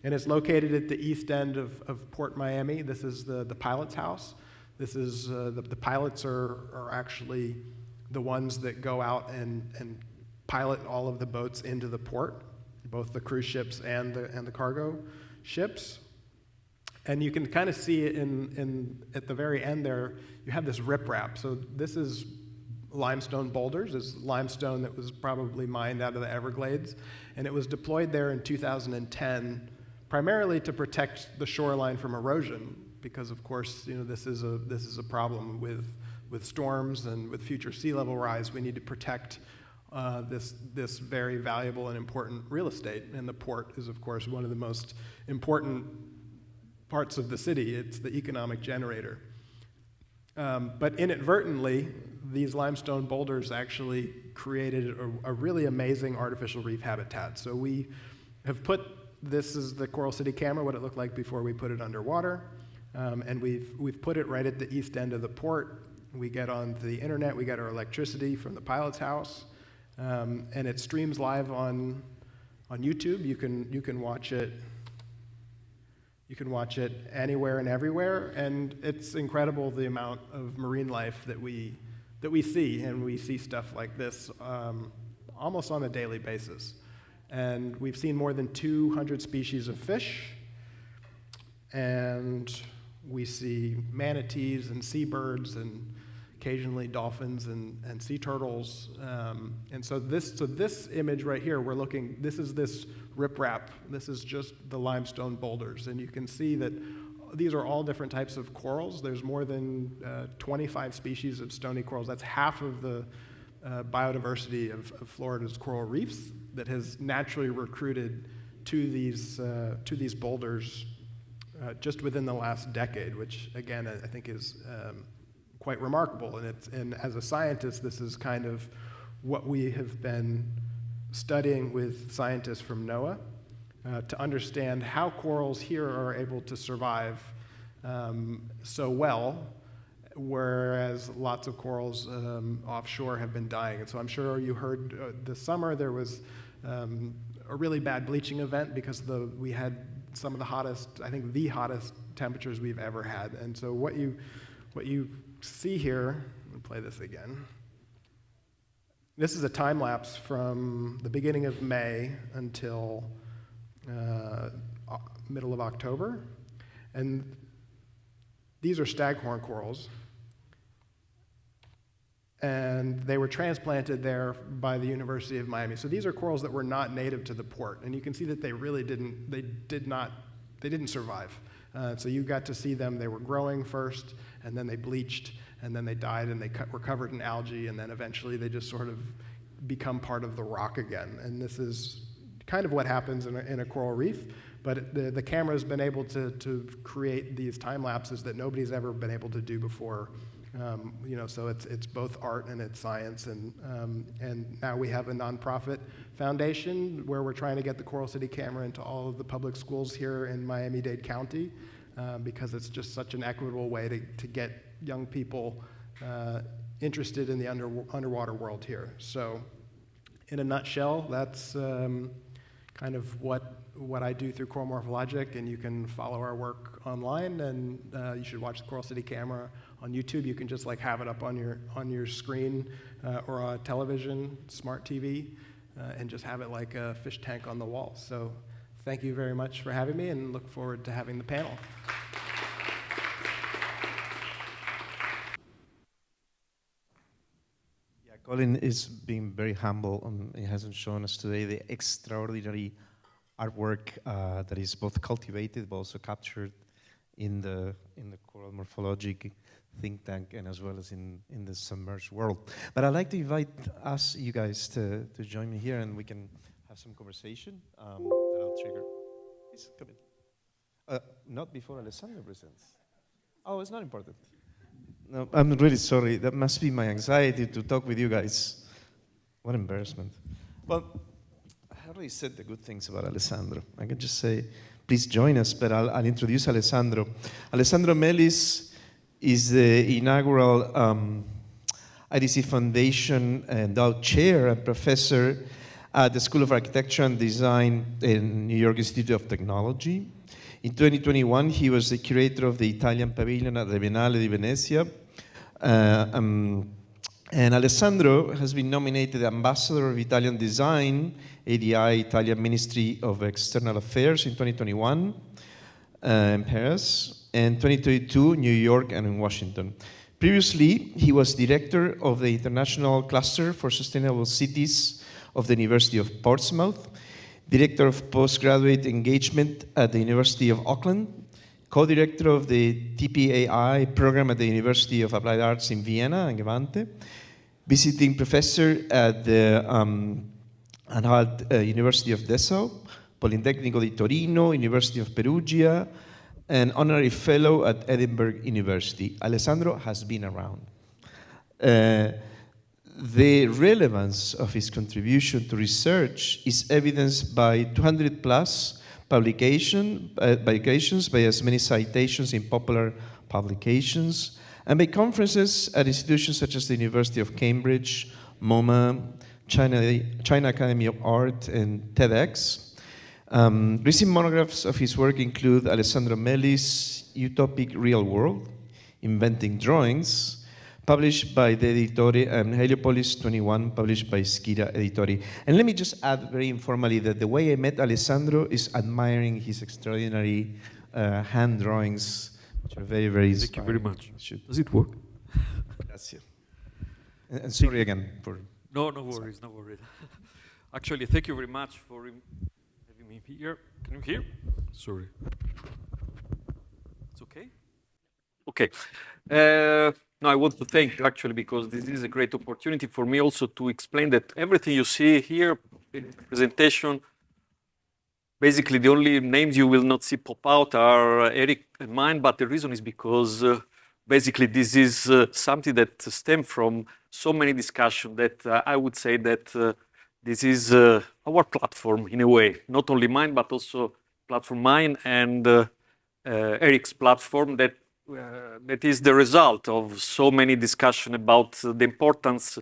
And it's located at the east end of Port Miami. This is the pilot's house. This is the pilots are actually the ones that go out and pilot all of the boats into the port, both the cruise ships and the cargo ships. And you can kind of see it at the very end there. You have this riprap. So this is limestone boulders. It's limestone that was probably mined out of the Everglades, and it was deployed there in 2010, primarily to protect the shoreline from erosion. Because of course, this is a problem with storms and with future sea level rise. We need to protect this very valuable and important real estate. And the port is, of course, one of the most important parts of the city. It's the economic generator. But inadvertently, these limestone boulders actually created a really amazing artificial reef habitat. So we have this is the Coral City Camera, what it looked like before we put it underwater. And we've put it right at the east end of the port. We get on the internet, we get our electricity from the pilot's house, and it streams live on YouTube. You can watch it. You can watch it anywhere and everywhere, and it's incredible the amount of marine life that we see, and we see stuff like this almost on a daily basis. And we've seen more than 200 species of fish, and we see manatees and seabirds and occasionally dolphins and sea turtles. And so this image right here, this is this riprap. This is just the limestone boulders. And you can see that these are all different types of corals. There's more than 25 species of stony corals. That's half of the biodiversity of Florida's coral reefs that has naturally recruited to these boulders just within the last decade, which again I think is quite remarkable. And as a scientist, this is kind of what we have been studying with scientists from NOAA to understand how corals here are able to survive so well, whereas lots of corals offshore have been dying. And so I'm sure you heard this summer there was a really bad bleaching event because we had some of the hottest, I think the hottest temperatures we've ever had. And so what you see here, let me play this again. This is a time lapse from the beginning of May until middle of October. And these are staghorn corals. And they were transplanted there by the University of Miami. So these are corals that were not native to the port, and you can see that they really didn't survive. So you got to see them. They were growing first, and then they bleached, and then they died, and they were covered in algae, and then eventually they just sort of become part of the rock again. And this is kind of what happens in a coral reef. But the camera's been able to create these time lapses that nobody's ever been able to do before. So it's both art and it's science, and now we have a nonprofit foundation where we're trying to get the Coral City Camera into all of the public schools here in Miami-Dade County, because it's just such an equitable way to get young people interested in the underwater world here. So, in a nutshell, that's kind of what I do through Coral Morphologic, and you can follow our work online, and you should watch the Coral City Camera on YouTube. You can just have it up on your screen or on a television, smart TV, and just have it like a fish tank on the wall. So thank you very much for having me, and look forward to having the panel. Yeah, Colin is being very humble. He hasn't shown us today the extraordinary artwork that is both cultivated but also captured in the coral morphologic think tank and as well as in the submerged world. But I'd like to invite you guys to join me here and we can have some conversation that'll trigger. Please come in. Not before Alessandro presents. Oh, it's not important. No, I'm really sorry. That must be my anxiety to talk with you guys. What embarrassment. Well, I already said the good things about Alessandro. I can just say, please join us, but I'll introduce Alessandro. Alessandro Melis is the inaugural IDC Foundation Endowed Chair and Professor at the School of Architecture and Design in New York Institute of Technology. In 2021, he was the curator of the Italian Pavilion at the Biennale di Venezia. And Alessandro has been nominated Ambassador of Italian Design, ADI, Italian Ministry of External Affairs in 2021 in Paris, and 2022, New York and in Washington. Previously, he was director of the International Cluster for Sustainable Cities of the University of Portsmouth, director of postgraduate engagement at the University of Auckland, co-director of the TPAI program at the University of Applied Arts in Vienna and Levante, visiting professor at the University of Dessau, Politecnico di Torino, University of Perugia, and honorary fellow at Edinburgh University. Alessandro has been around. The relevance of his contribution to research is evidenced by 200 plus publications by as many citations in popular publications, and by conferences at institutions such as the University of Cambridge, MoMA, China Academy of Art, and TEDx. Recent monographs of his work include Alessandro Melis' Utopic Real World, Inventing Drawings, published by the Editori, and Heliopolis 21, published by Skira Editori. And let me just add very informally that the way I met Alessandro is admiring his extraordinary hand drawings, which are very, very inspiring. Thank you very much. Does it work? Gracias. And sorry again for... No worries, no worries. Actually, thank you very much for having me here. Can you hear? Sorry. It's okay? Okay. No, I want to thank you actually because this is a great opportunity for me also to explain that everything you see here in the presentation, basically the only names you will not see pop out are Eric and mine, but the reason is because basically this is something that stems from so many discussions that I would say that this is our platform in a way, not only mine, but also platform mine and Eric's platform that is the result of so many discussions about the importance,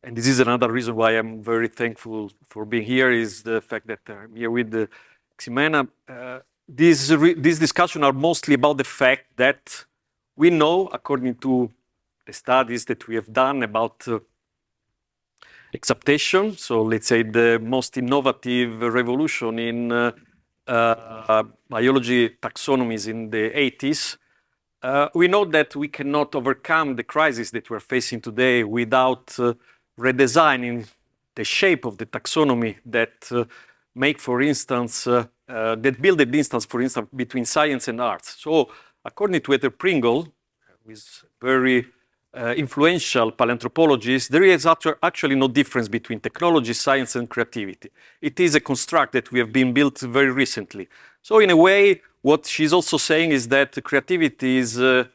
and this is another reason why I'm very thankful for being here, is the fact that I'm here with Ximena. These discussions are mostly about the fact that we know, according to the studies that we have done about exaptation, so let's say the most innovative revolution in biology taxonomies in the 80s, we know that we cannot overcome the crisis that we're facing today without redesigning the shape of the taxonomy that make, for instance, that build a distance, for instance, between science and arts. So, according to Heather Pringle, who is very influential paleanthropologist, there is actually no difference between technology, science, and creativity. It is a construct that we have been built very recently. So, in a way, what she's also saying is that creativity is a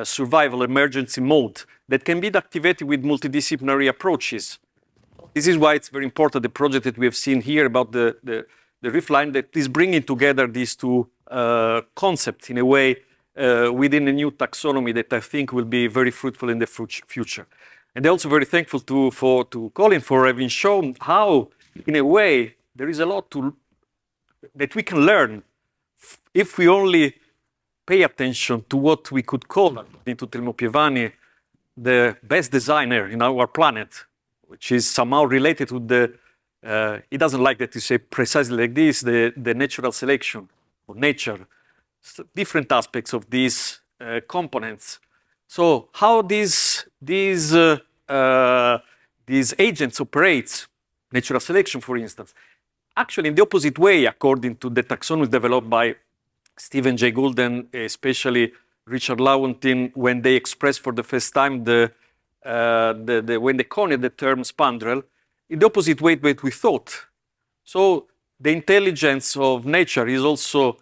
survival emergency mode that can be activated with multidisciplinary approaches. This is why it's very important, the project that we have seen here about the Reef Line, that is bringing together these two concepts in a way within a new taxonomy that I think will be very fruitful in the future. And I'm also very thankful to Colin for having shown how, in a way, there is a lot that we can learn if we only pay attention to what we could call, according to Telmo Pievani, the best designer in our planet, which is somehow related to the, he doesn't like that you say precisely like this, the natural selection or nature, different aspects of these components. So how these these agents operate, natural selection, for instance, actually in the opposite way, according to the taxonomy developed by Stephen Jay Gould and especially Richard Lewontin, when they expressed for the first time when they coined the term spandrel, in the opposite way that we thought. So the intelligence of nature is also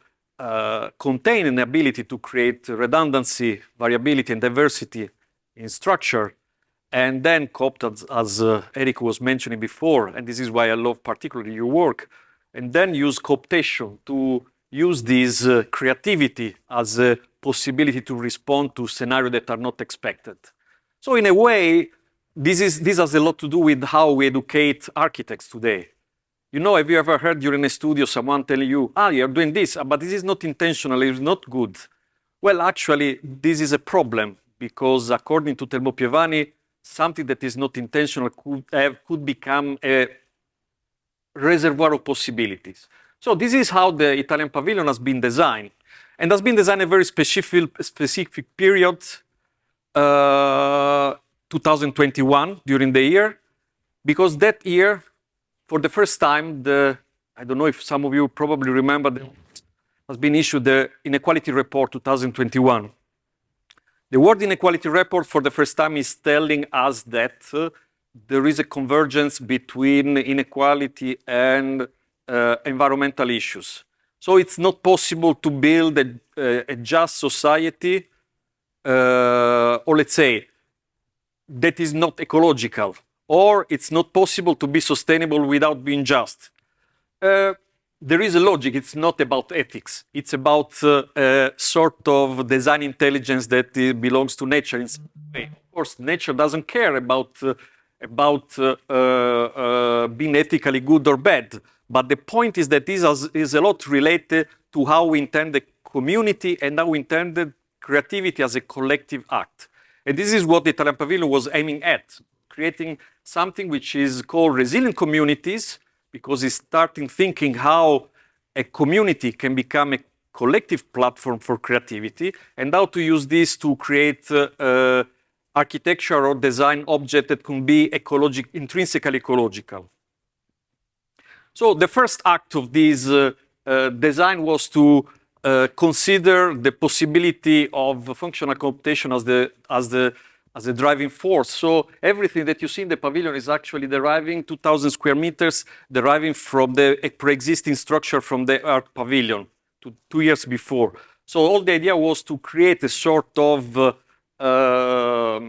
contained in the ability to create redundancy, variability, and diversity in structure, and then copt, as Eric was mentioning before, and this is why I love particularly your work, and then use cooptation to use this creativity as a possibility to respond to scenarios that are not expected. So in a way, this has a lot to do with how we educate architects today. You know, have you ever heard during a studio someone telling you, you're doing this, but this is not intentional, it's not good? Well, actually, this is a problem because according to Telmo Pievani, something that is not intentional could become a reservoir of possibilities. So this is how the Italian pavilion has been designed. And has been designed a very specific period, 2021, during the year, because that year, for the first time, I don't know if some of you probably remember, has been issued the Inequality Report 2021. The World Inequality Report for the first time is telling us that there is a convergence between inequality and environmental issues. So it's not possible to build a just society, or let's say, that is not ecological, or it's not possible to be sustainable without being just. There is a logic, it's not about ethics. It's about a sort of design intelligence that belongs to nature in some way. Of course, nature doesn't care about being ethically good or bad. But the point is that this is a lot related to how we intend the community and how we intended creativity as a collective act. And this is what the Italian Pavilion was aiming at, creating something which is called resilient communities, because it's starting thinking how a community can become a collective platform for creativity and how to use this to create architecture or design object that can be intrinsically ecological. So the first act of this design was to consider the possibility of functional computation as the driving force. So everything that you see in the pavilion is actually deriving 2,000 square meters, deriving from the pre-existing structure from the art pavilion 2 years before. So all the idea was to create a sort of a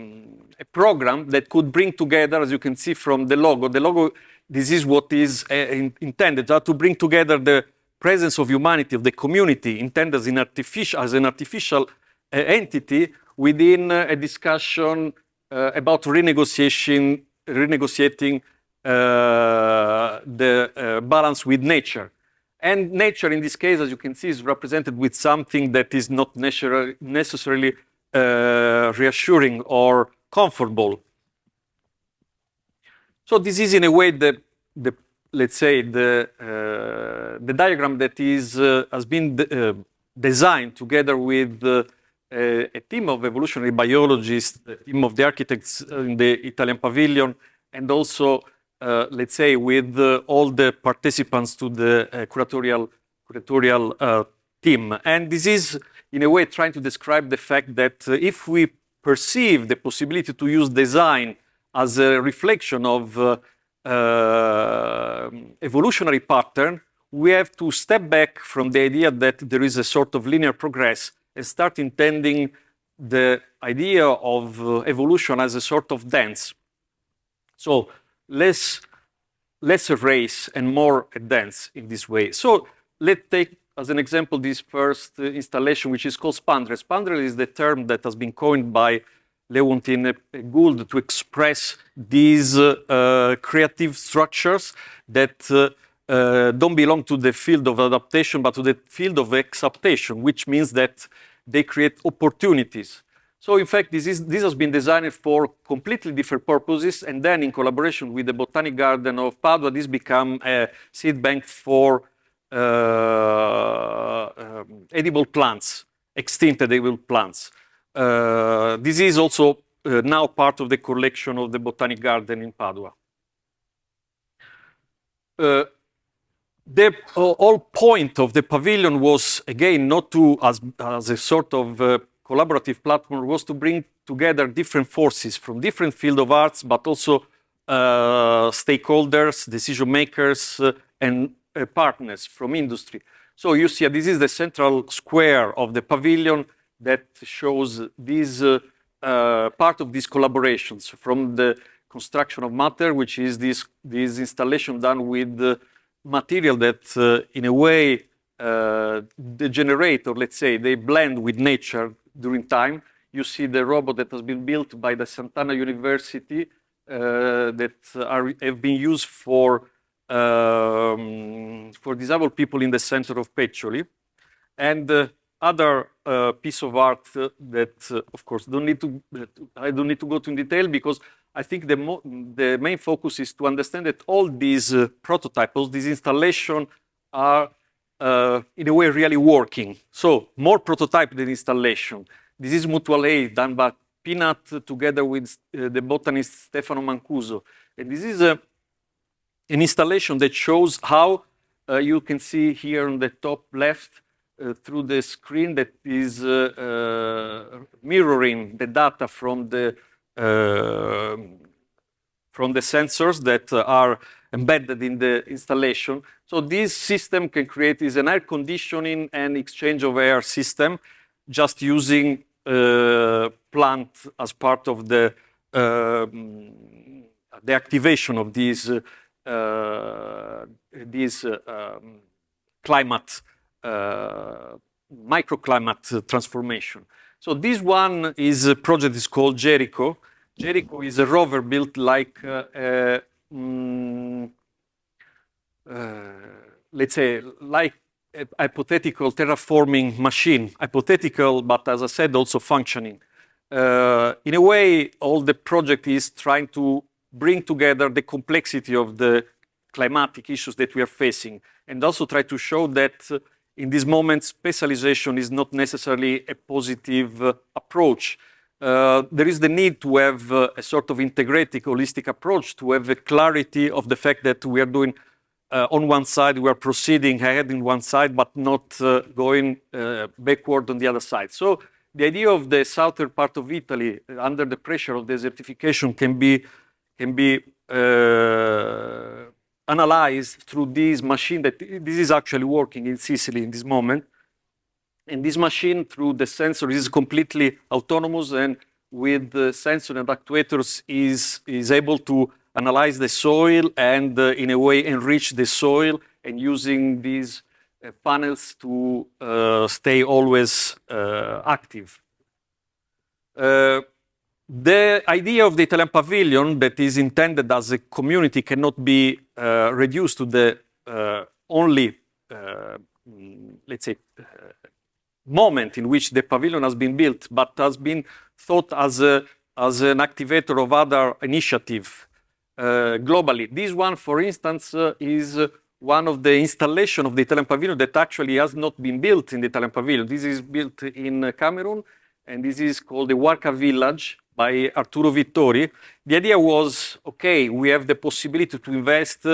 program that could bring together, as you can see from the logo. The logo, this is what is intended to bring together the presence of humanity, of the community, intended as an artificial entity within a discussion about renegotiating the balance with nature. And nature, in this case, as you can see, is represented with something that is not necessarily reassuring or comfortable. So this is, in a way, let's say the diagram that has been designed together with a team of evolutionary biologists, a team of the architects in the Italian Pavilion, and also, let's say, with all the participants to the curatorial team. And this is, in a way, trying to describe the fact that if we perceive the possibility to use design as a reflection of evolutionary pattern, we have to step back from the idea that there is a sort of linear progress and start intending the idea of evolution as a sort of dance. So less a race and more a dance in this way. So let's take as an example this first installation, which is called spandrel. Spandrel is the term that has been coined by Lewontin Gould to express these creative structures that don't belong to the field of adaptation, but to the field of exaptation, which means that they create opportunities. So in fact, this has been designed for completely different purposes, and then in collaboration with the Botanic Garden of Padua, this became a seed bank for edible plants, extinct edible plants. This is also now part of the collection of the Botanic Garden in Padua. The whole point of the pavilion was, again, not to, as a sort of collaborative platform, was to bring together different forces from different fields of arts, but also stakeholders, decision makers, and partners from industry. So you see, this is the central square of the pavilion that shows this part of these collaborations from the construction of matter, which is this installation done with material that in a way degenerate, or let's say they blend with nature during time. You see the robot that has been built by the Sant'Anna University that have been used for disabled people in the center of Peccioli. And other piece of art that, of course, I don't need to go into detail, because I think the main focus is to understand that all these prototypes, these installations are in a way really working. So more prototype than installation. This is mutual aid done by Peanut together with the botanist Stefano Mancuso. And this is an installation that shows how you can see here on the top left through the screen that is mirroring the data from the sensors that are embedded in the installation. So this system can create is an air conditioning and exchange of air system, just using plant as part of the activation of these climate microclimate transformation. So this one is a project is called Jericho. Jericho is a rover built like let's say like a hypothetical terraforming machine. Hypothetical, but as I said, also functioning. In a way, all the project is trying to bring together the complexity of the climatic issues that we are facing, and also try to show that in this moment, specialization is not necessarily a positive approach. There is the need to have a sort of integrated, holistic approach, to have a clarity of the fact that we are doing, on one side, we are proceeding ahead in one side, but not going backward on the other side. So the idea of the southern part of Italy, under the pressure of desertification, can be analyzed through this machine that this is actually working in Sicily in this moment. And this machine, through the sensor, is completely autonomous, and with the sensor and actuators is able to analyze the soil and in a way enrich the soil, and using these panels to stay always active. The idea of the Italian pavilion, that is intended as a community, cannot be reduced to the only, let's say, moment in which the pavilion has been built, but has been thought as an activator of other initiatives globally. This one, for instance, is one of the installation of the Italian pavilion that actually has not been built in the Italian pavilion. This is built in Cameroon, and this is called the Warka Village by Arturo Vittori. The idea was, okay, we have the possibility to invest.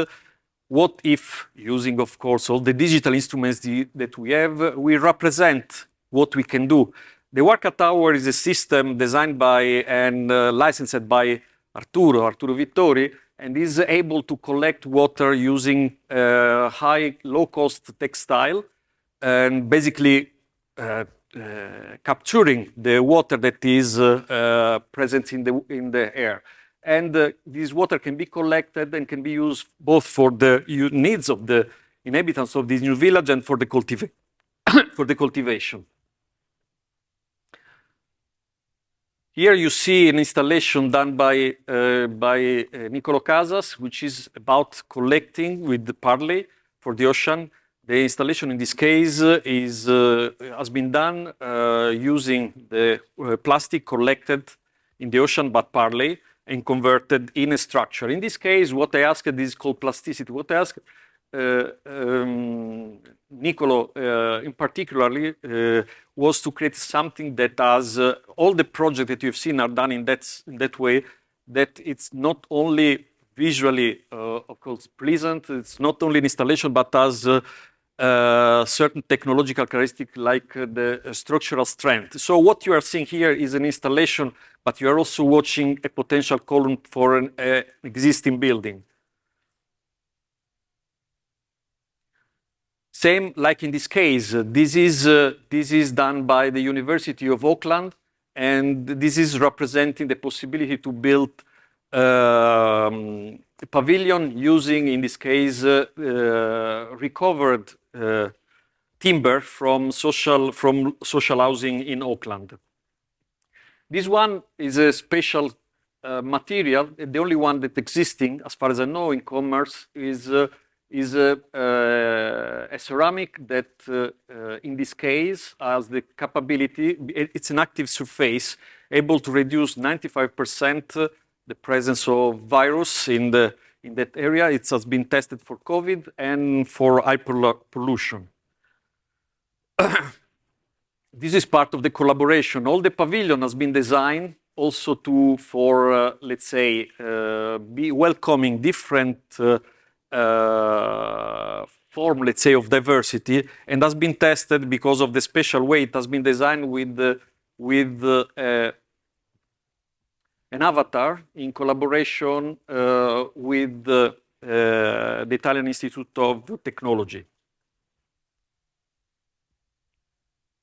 What if, using, of course, all the digital instruments that we have, we represent what we can do? The Warka Tower is a system designed by and licensed by Arturo Vittori, and is able to collect water using low-cost textile, and basically capturing the water that is present in the air. And this water can be collected and can be used both for the needs of the inhabitants of this new village and for the cultivation. Here you see an installation done by Nicolo Casas, which is about collecting with the Parley for the ocean. The installation in this case has been done using the plastic collected in the ocean by Parley and converted in a structure. In this case, what I asked is called plasticity. What I asked Nicolo in particularly was to create something that has all the projects that you've seen are done in that way, that it's not only visually, of course, pleasant, it's not only an installation, but has certain technological characteristics like the structural strength. So what you are seeing here is an installation, but you are also watching a potential column for an existing building. Same like in this case, this is done by the University of Auckland, and this is representing the possibility to build a pavilion using, in this case, recovered timber from social housing in Auckland. This one is a special material. The only one that existing, as far as I know, in commerce is a ceramic that, in this case, has the capability. It's an active surface, able to reduce 95% the presence of virus in that area. It has been tested for COVID and for pollution. This is part of the collaboration. All the pavilion has been designed also for let's say, be welcoming different form, let's say, of diversity, and has been tested because of the special way it has been designed with an avatar in collaboration with the Italian Institute of Technology.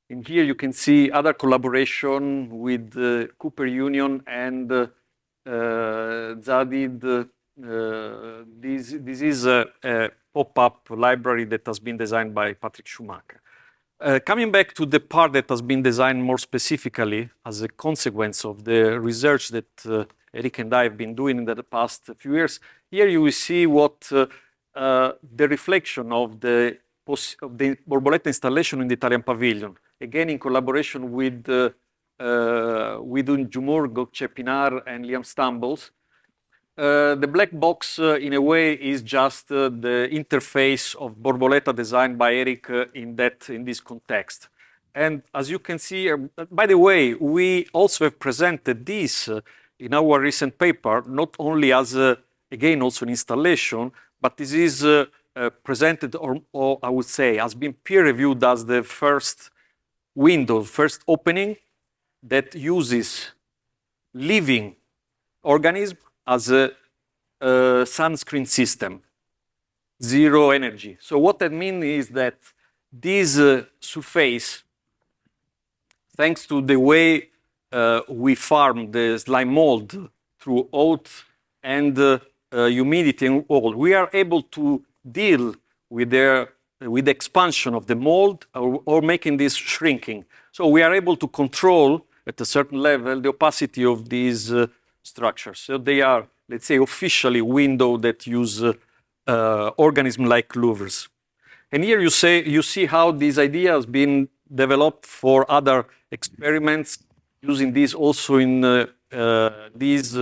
In here you can see other collaboration with Cooper Union and Zadid. This is a pop-up library that has been designed by Patrick Schumacher. Coming back to the part that has been designed more specifically as a consequence of the research that Eric and I have been doing in the past few years, here you will see what the reflection of the Borboleta installation in the Italian pavilion, again in collaboration with Jumur, Gökçe Pinar, and Liam Stambles. The black box, in a way, is just the interface of Borboleta designed by Eric in this context. And as you can see, by the way, we also have presented this in our recent paper, not only as, again, also an installation, but this is presented, or I would say, has been peer-reviewed as the first window, first opening that uses living organism as a sunscreen system, zero energy. So what that means is that this surface, thanks to the way we farm the slime mold through oat and humidity and all, we are able to deal with the expansion of the mold or making this shrinking. So we are able to control at a certain level the opacity of these structures. So they are, let's say, officially windows that use organisms like louvers. And here you see how this idea has been developed for other experiments, using this also in these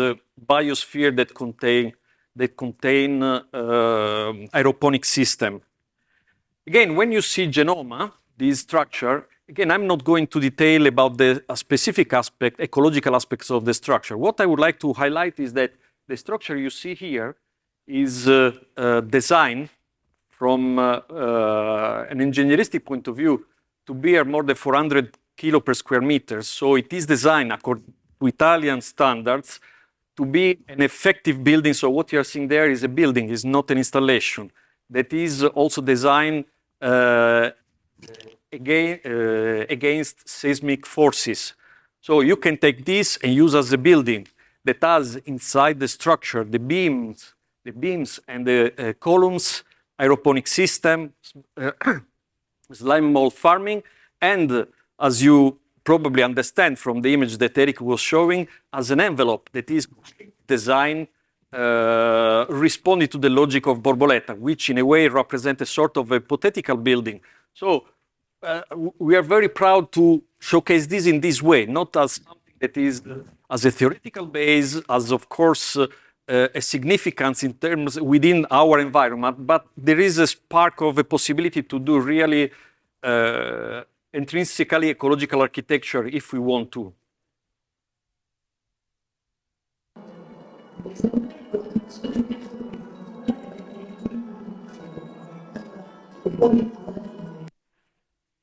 biosphere that contain aeroponic system. Again, when you see genoma, this structure, again, I'm not going to detail about the specific aspect, ecological aspects of the structure. What I would like to highlight is that the structure you see here is designed from an engineeristic point of view to bear more than 400 kilo per square meter. So it is designed according to Italian standards to be an effective building. So what you are seeing there is a building, is not an installation. That is also designed against seismic forces. So you can take this and use as a building that has inside the structure the beams and the columns, aeroponic system, slime mold farming, and as you probably understand from the image that Eric was showing, as an envelope that is designed responding to the logic of Borboleta, which in a way represents a sort of a hypothetical building. So we are very proud to showcase this in this way, not as something that is as a theoretical base, as of course a significance in terms within our environment, but there is a spark of a possibility to do really intrinsically ecological architecture if we want to.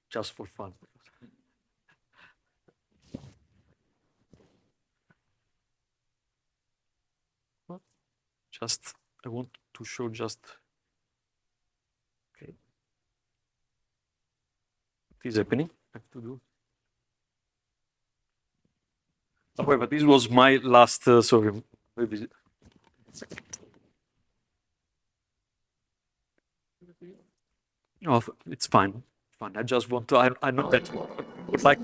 Just for fun. Just, I want to show just, okay. What is happening? I have to do. However, this was my last, sorry. Maybe. Oh, it's fine. Fine. I just want to, I know that would like.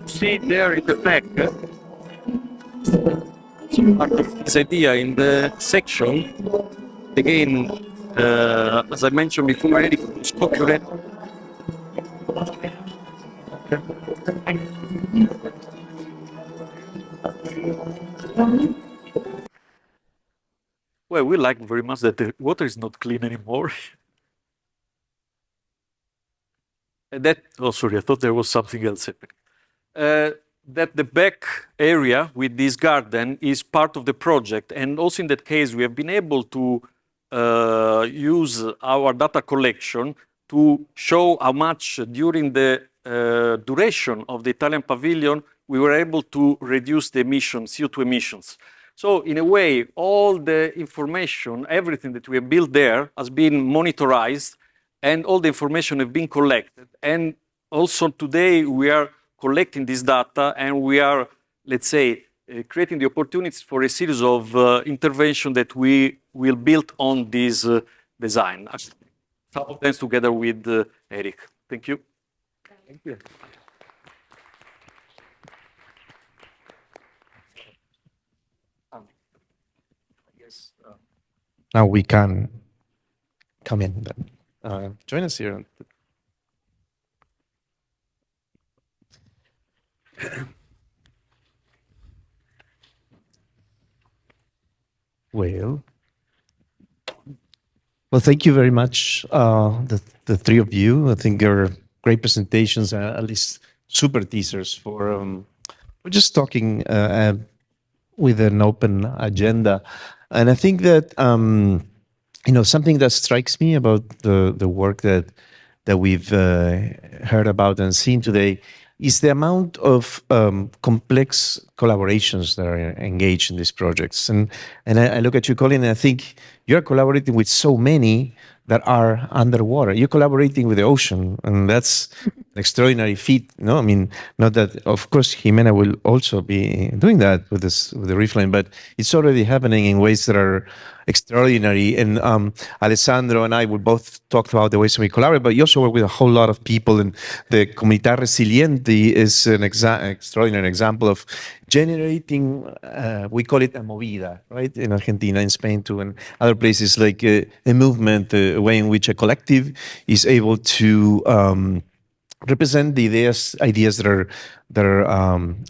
See there in the back, part of this idea in the section, again, as I mentioned before, Eric was copyright. Well, we like very much that the water is not clean anymore. And that, oh, sorry, I thought there was something else happening. That the back area with this garden is part of the project. And also in that case, we have been able to use our data collection to show how much during the duration of the Italian pavilion, we were able to reduce the emissions, CO2 emissions. So in a way, all the information, everything that we have built there has been monitorized and all the information have been collected. And also today we are collecting this data and we are, let's say, creating the opportunities for a series of interventions that we will build on this design. Some of them together with Eric. Thank you. Thank you. Now we can come in. Join us here. Well, thank you very much, the three of you. I think your great presentations, at least super teasers for just talking with an open agenda. And I think that something that strikes me about the work that we've heard about and seen today is the amount of complex collaborations that are engaged in these projects. And I look at you, Colin, and I think you're collaborating with so many that are underwater. You're collaborating with the ocean, and that's an extraordinary feat. No, I mean, not that, of course, Jimena will also be doing that with the Reef Line, but it's already happening in ways that are extraordinary. And Alessandro and I will both talk about the ways we collaborate, but you also work with a whole lot of people, and the Comunidad Resiliente is an extraordinary example of generating, we call it a movida, right? In Argentina, in Spain too, and other places, like a movement, a way in which a collective is able to represent the ideas that are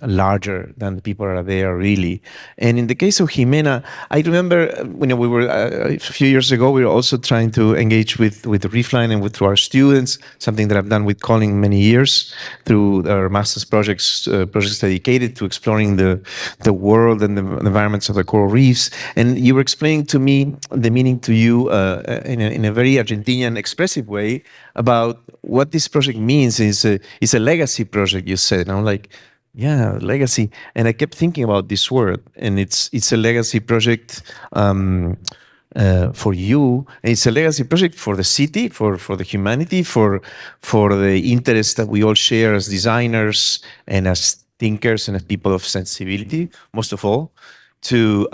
larger than the people are there really. And in the case of Jimena, I remember when we were a few years ago, we were also trying to engage with the Reef Line and through our students, something that I've done with Colin many years through our master's projects dedicated to exploring the world and the environments of the coral reefs. And you were explaining to me the meaning to you in a very Argentinian expressive way about what this project means. Is a legacy project, you said. And I'm like, yeah, legacy. And I kept thinking about this word, and it's a legacy project for you, and it's a legacy project for the city, for the humanity, for the interest that we all share as designers and as thinkers and as people of sensibility, most of all, to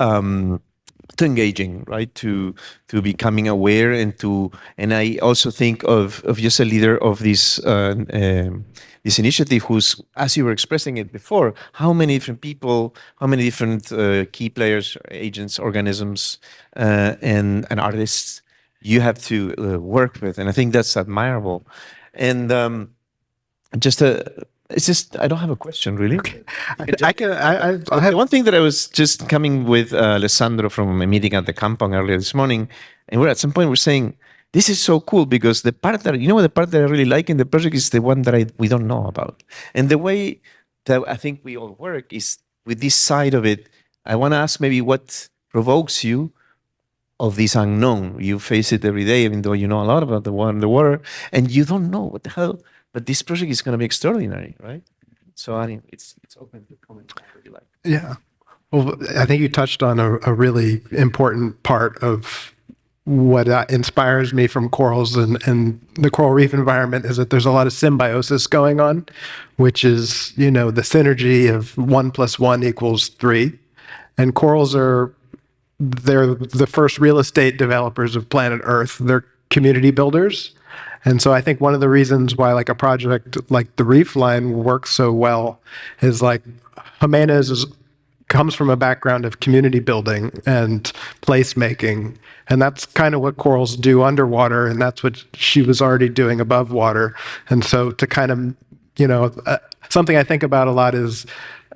engaging, right? To becoming aware and I also think of just a leader of this initiative who's, as you were expressing it before, how many different people, how many different key players, agents, organisms, and artists you have to work with, and I think that's admirable. And just It's just I don't have a question really. I have The one thing that I was just coming with Alessandro from a meeting at the compound earlier this morning, and we're at some point we're saying this is so cool because the part that the part that I really like in the project is the one that we don't know about, and the way that I think we all work is with this side of it. I want to ask maybe what provokes you of this unknown. You face it every day, even though you know a lot about the water, and you don't know what the hell. But this project is going to be extraordinary, right? So I mean, it's open to comment whatever you like. Yeah. Well, I think you touched on a really important part of what inspires me from corals and the coral reef environment is that there's a lot of symbiosis going on, which is, the synergy of 1 + 1 = 3. And corals they're the first real estate developers of planet Earth. They're community builders. And so I think one of the reasons why like a project like the Reef Line works so well is like Jimenez comes from a background of community building and placemaking. And that's kind of what corals do underwater, and that's what she was already doing above water. And so to kind of, something I think about a lot is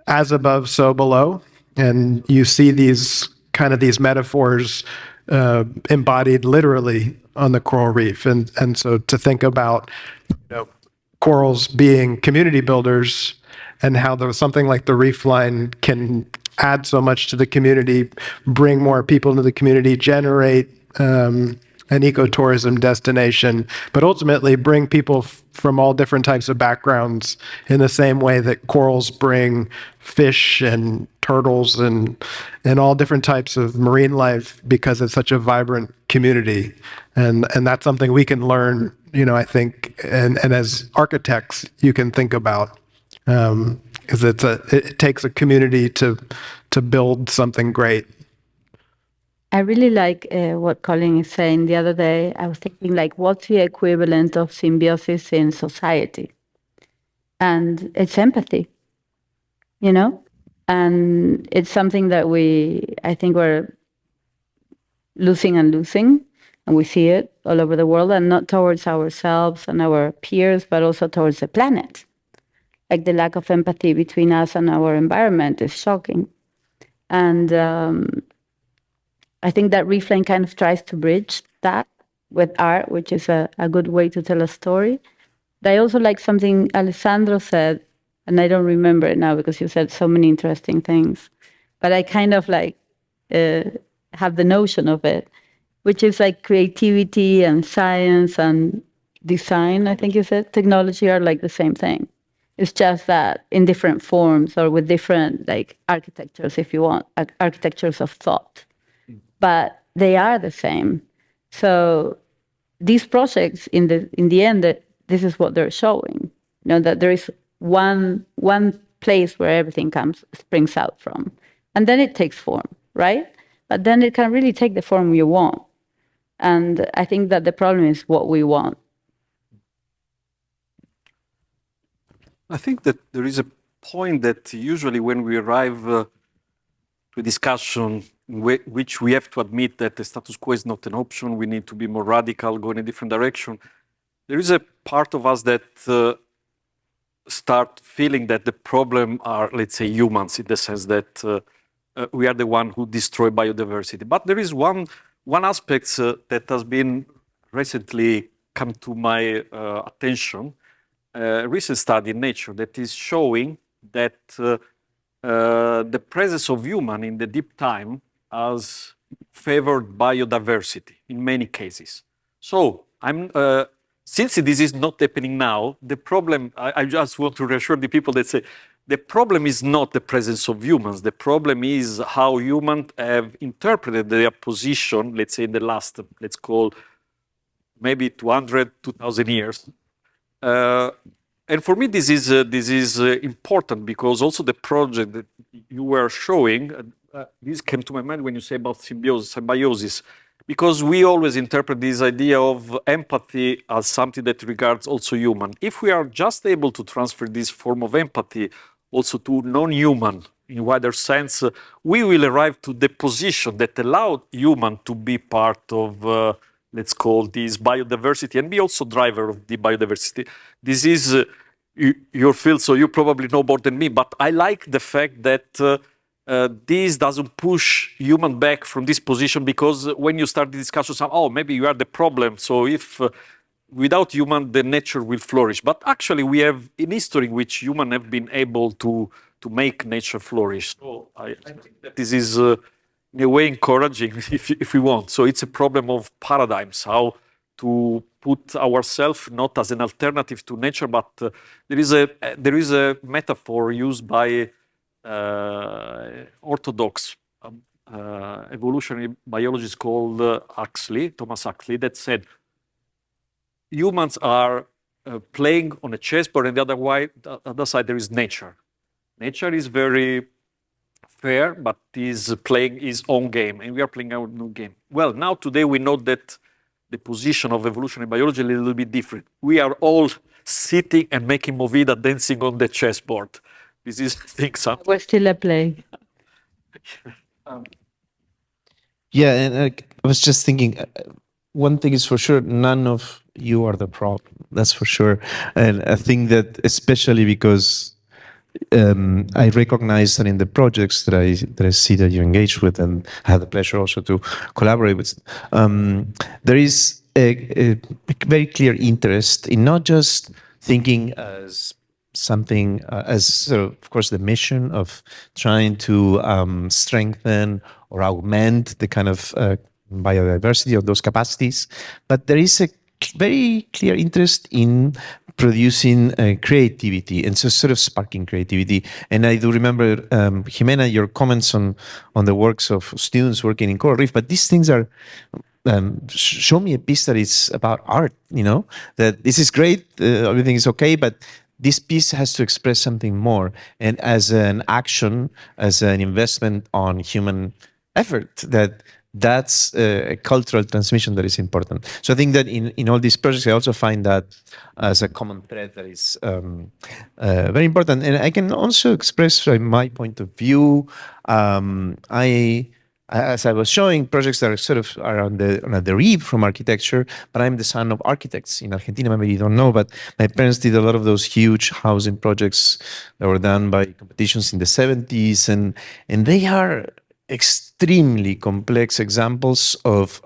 as above, so below. And you see these metaphors embodied literally on the coral reef. And so to think about corals being community builders and how something like the Reef Line can add so much to the community, bring more people into the community, generate an ecotourism destination, but ultimately bring people from all different types of backgrounds in the same way that corals bring fish and turtles and all different types of marine life because it's such a vibrant community. And that's something we can learn, I think, and as architects, you can think about. Because it takes a community to build something great. I really like what Colin is saying. The other day, I was thinking, like, what's the equivalent of symbiosis in society? And it's empathy, And it's something that I think we're losing, and we see it all over the world, and not towards ourselves and our peers, but also towards the planet. Like the lack of empathy between us and our environment is shocking. And I think that Reef Line kind of tries to bridge that with art, which is a good way to tell a story. But I also like something Alessandro said, and I don't remember it now because you said so many interesting things. But I kind of like have the notion of it, which is like creativity and science and design, I think you said, technology are like the same thing. It's just that in different forms or with different like architectures, if you want, architectures of thought. But they are the same. So these projects, in the end, this is what they're showing. That there is one place where everything springs out from, and then it takes form, right? But then it can really take the form you want. And I think that the problem is what we want. I think that there is a point that usually when we arrive to a discussion in which we have to admit that the status quo is not an option, we need to be more radical, go in a different direction. There is a part of us that start feeling that the problem are, let's say, humans, in the sense that we are the one who destroy biodiversity. But there is one aspect that has been recently come to my attention, a recent study in Nature that is showing that the presence of human in the deep time has favored biodiversity in many cases. So since this is not happening now, the problem, I just want to reassure the people that say, the problem is not the presence of humans. The problem is how humans have interpreted their position, let's say in the last, let's call, maybe 200, 2,000 years. And for me, this is important because also the project that you were showing, this came to my mind when you say about symbiosis, because we always interpret this idea of empathy as something that regards also human. If we are just able to transfer this form of empathy also to non-human, in wider sense, we will arrive to the position that allows human to be part of, let's call this biodiversity and be also driver of the biodiversity. This is your field, so you probably know more than me. But I like the fact that this doesn't push human back from this position, because when you start the discussion, oh, maybe you are the problem. So if without human, the nature will flourish. But actually, we have in history in which humans have been able to make nature flourish. So I think that this is in a way encouraging, if we want. So it's a problem of paradigms, how to put ourselves not as an alternative to nature, but there is a metaphor used by orthodox evolutionary biologist called Thomas Huxley, that said humans are playing on a chessboard, and the other side there is nature. Nature is very fair, but is playing his own game, and we are playing our new game. Well, now today we know that the position of evolutionary biology is a little bit different. We are all sitting and making movida, dancing on the chessboard. This is, I think, something. We're still at play. Yeah, and I was just thinking, one thing is for sure, none of you are the problem. That's for sure. And I think that especially because I recognize that in the projects that I see that you engage with, and I have the pleasure also to collaborate with, there is a very clear interest in not just thinking as something as sort of course, the mission of trying to strengthen or augment the kind of biodiversity of those capacities, but there is a very clear interest in producing creativity and so sort of sparking creativity. And I do remember, Jimena, your comments on the works of students working in coral reef, but these things are show me a piece that is about art, that this is great, everything is okay, but this piece has to express something more. And as an action, as an investment on human effort, that's a cultural transmission that is important. So I think that in all these projects, I also find that as a common thread that is very important. And I can also express from my point of view, as I was showing, projects that are on the reef from architecture, but I'm the son of architects in Argentina. Maybe you don't know, but my parents did a lot of those huge housing projects that were done by competitions in the 70s, and they are extremely complex examples of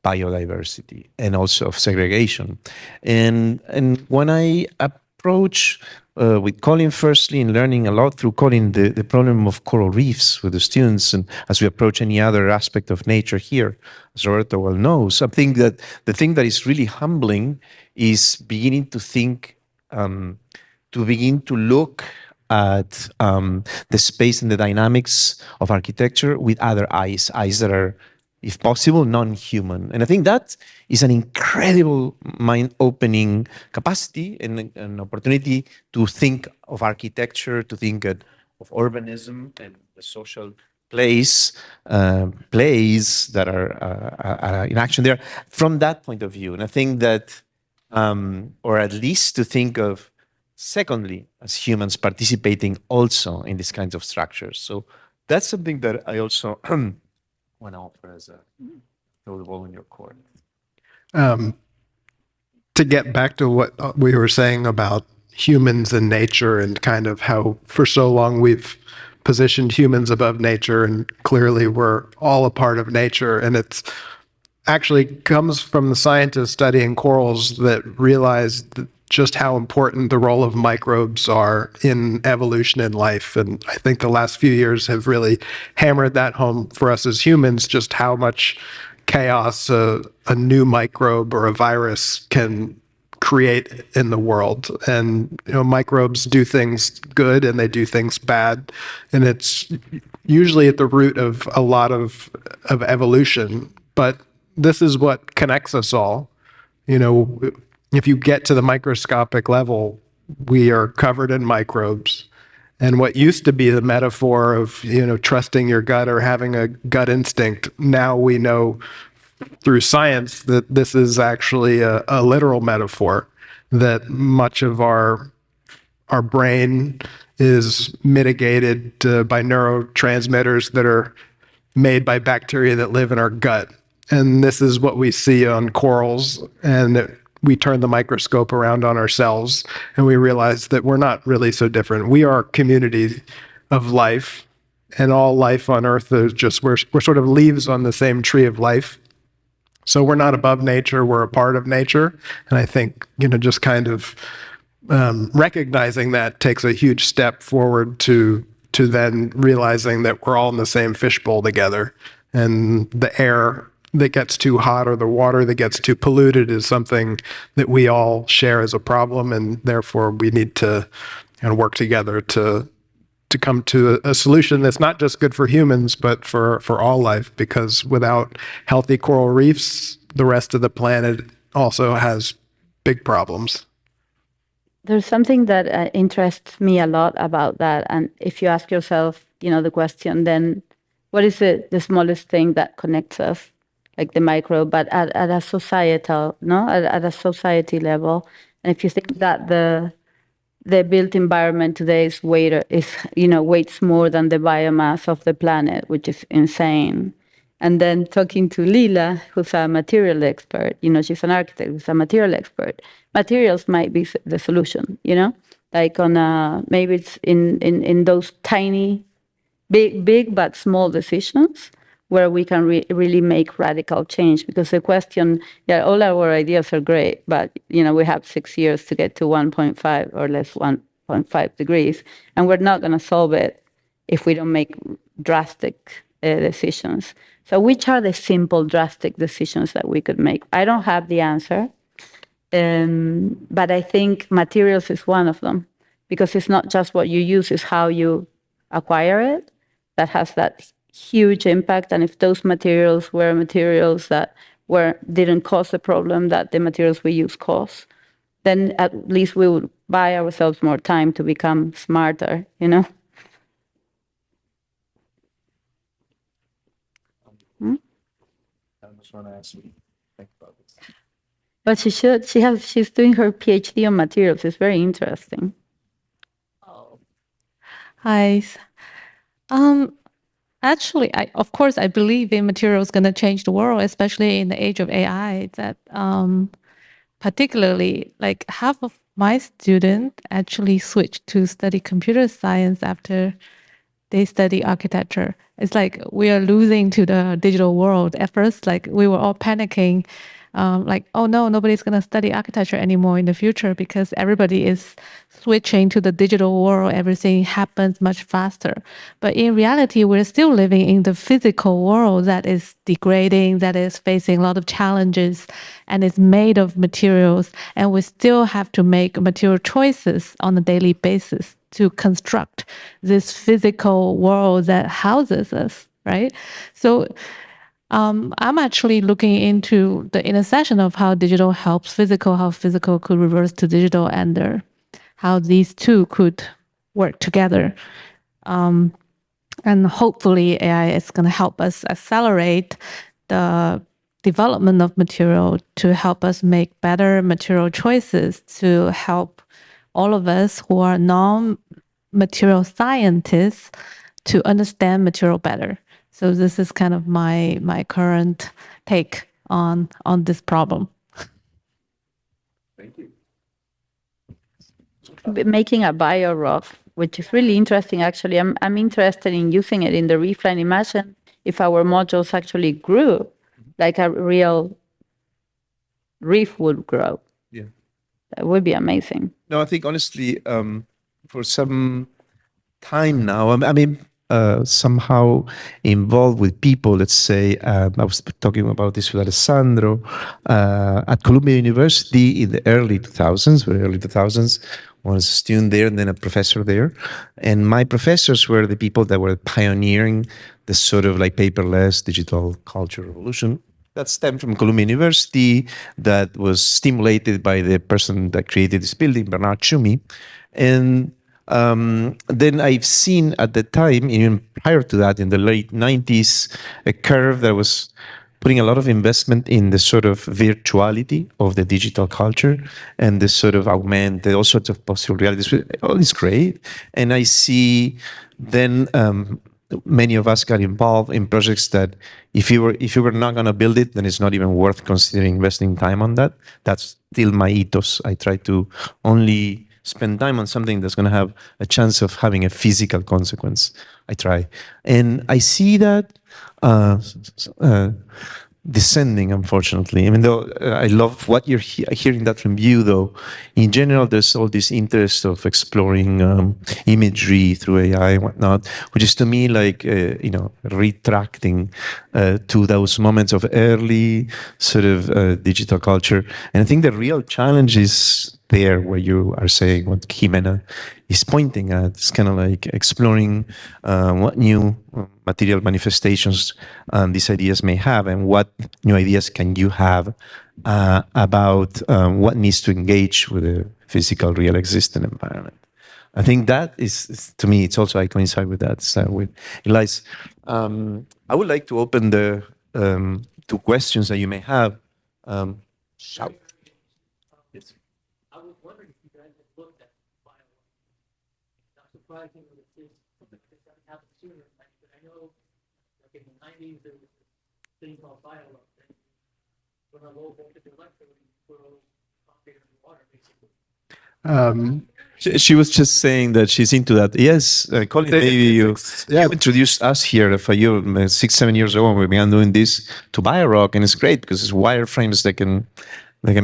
biodiversity and also of segregation. And when I approach with Colin, firstly, in learning a lot through Colin, the problem of coral reefs with the students, and as we approach any other aspect of nature here, as Roberto well knows, I think that the thing that is really humbling is beginning to think, to begin to look at the space and the dynamics of architecture with other eyes that are, if possible, non-human. And I think that is an incredible mind-opening capacity and an opportunity to think of architecture, to think of urbanism and the social plays that are in action there from that point of view. And I think that, or at least to think of, secondly, as humans participating also in these kinds of structures. So that's something that I also want to offer as a throw the ball in your court. To get back to what we were saying about humans and nature, and kind of how for so long we've positioned humans above nature, and clearly we're all a part of nature, and it's actually comes from the scientists studying corals that realized just how important the role of microbes are in evolution and life. And I think the last few years have really hammered that home for us as humans, just how much chaos a new microbe or a virus can create in the world. And microbes do things good and they do things bad, and it's usually at the root of a lot of evolution. But this is what connects us all. If you get to the microscopic level, we are covered in microbes. And what used to be the metaphor of, trusting your gut or having a gut instinct, now we know through science that this is actually a literal metaphor, that much of our brain is mitigated by neurotransmitters that are made by bacteria that live in our gut. And this is what we see on corals. And we turn the microscope around on ourselves and we realize that we're not really so different. We are a community of life, and all life on Earth is just, we're sort of leaves on the same tree of life. So we're not above nature, we're a part of nature. And I think, just kind of recognizing that takes a huge step forward to then realizing that we're all in the same fishbowl together. And the air that gets too hot or the water that gets too polluted is something that we all share as a problem, and therefore we need to work together to come to a solution that's not just good for humans, but for all life, because without healthy coral reefs, the rest of the planet also has big problems. There's something that interests me a lot about that. And if you ask yourself, the question, then what is the smallest thing that connects us, like the micro, but at a societal, at a society level? And if you think that the built environment today weights more than the biomass of the planet, which is insane. And then talking to Lila, who's a material expert, she's an architect who's a material expert. Materials might be the solution, like maybe it's in those tiny, big but small decisions where we can really make radical change. Because the question, all our ideas are great, but we have 6 years to get to 1.5 or less 1.5 degrees, and we're not going to solve it if we don't make drastic decisions. So which are the simple, drastic decisions that we could make? I don't have the answer, but I think materials is one of them, because it's not just what you use, it's how you acquire it that has that huge impact. And if those materials were materials that didn't cause the problem that the materials we use cause, then at least we would buy ourselves more time to become smarter, I just want to ask you, think about this. But she's doing her PhD on materials. It's very interesting. Hi. Actually, of course, I believe in materials going to change the world, especially in the age of AI. That particularly, like half of my students actually switched to study computer science after they study architecture. It's like we are losing to the digital world. At first, like we were all panicking, like, oh no, nobody's going to study architecture anymore in the future because everybody is switching to the digital world. Everything happens much faster. But in reality, we're still living in the physical world that is degrading, that is facing a lot of challenges, and is made of materials. And we still have to make material choices on a daily basis to construct this physical world that houses us, right? So I'm actually looking into the intersection of how digital helps physical, how physical could reverse to digital, and how these two could work together. And hopefully AI is going to help us accelerate the development of material to help us make better material choices to help all of us who are non-material scientists to understand material better. So this is kind of my current take on this problem. Thank you. Making a bio rock, which is really interesting. Actually, I'm interested in using it in the reef line. Imagine if our modules actually grew, like a real reef would grow. Yeah, that would be amazing. No, I think honestly, for some time now, I mean, somehow involved with people. Let's say I was talking about this with Alessandro at Columbia University in the early 2000s, very early 2000s. Was a student there and then a professor there. And my professors were the people that were pioneering the sort of like paperless digital culture revolution that stemmed from Columbia University, that was stimulated by the person that created this building, Bernard Tschumi. And then I've seen at the time, even prior to that, in the late 90s, a curve that was putting a lot of investment in the sort of virtuality of the digital culture and the sort of augmented, all sorts of possible realities. All is great. And I see then many of us got involved in projects that if you were not going to build it, then it's not even worth considering investing time on that. That's still my ethos. I try to only spend time on something that's going to have a chance of having a physical consequence. I try, and I see that descending, unfortunately. Even though I love what you're hearing that from you, though, in general, there's all this interest of exploring imagery through AI and whatnot, which is to me like, retracting to those moments of early sort of digital culture. And I think the real challenge is there where you are saying what Jimena is pointing at. It's kind of like exploring what new material manifestations these ideas may have, and what new ideas can you have about what needs to engage with the physical, real, existing environment. I think that is to me, it's also, I coincide with that. So with Elias, I would like to open the to questions that you may have. Shout. Yes. I was wondering if you guys had looked at biowork. Not surprising that it's something that doesn't happen sooner. But I know, like in the 90s, there was this thing called biowork. When a low voltage electrode, you put a concrete in the water, basically. She was just saying that she's into that. Yes, Colin, maybe you introduced us here at FIU 6-7 years ago when we began doing this to BioRock, and it's great because it's wireframes that can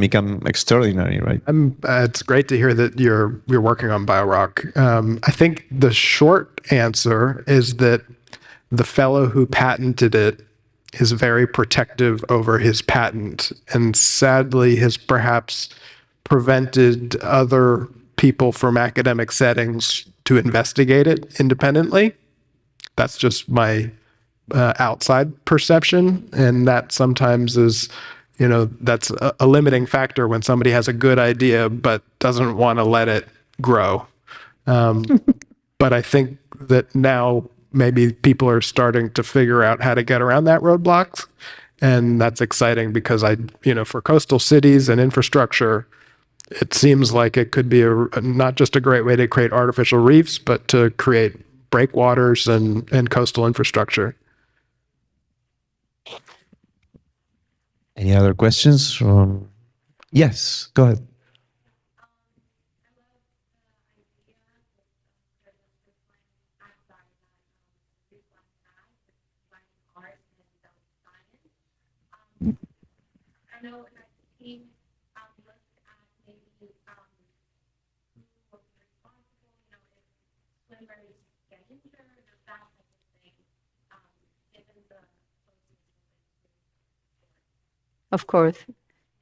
become extraordinary, right? It's great to hear that you're working on BioRock. I think the short answer is that the fellow who patented it is very protective over his patent, and sadly has perhaps prevented other people from academic settings to investigate it independently. That's just my outside perception, and that sometimes is, that's a limiting factor when somebody has a good idea but doesn't want to let it grow. But I think that now maybe people are starting to figure out how to get around that roadblocks, and that's exciting because for coastal cities and infrastructure, it seems like it could be not just a great way to create artificial reefs, but to create breakwaters and coastal infrastructure. Any other questions? Yes, go ahead. Of course.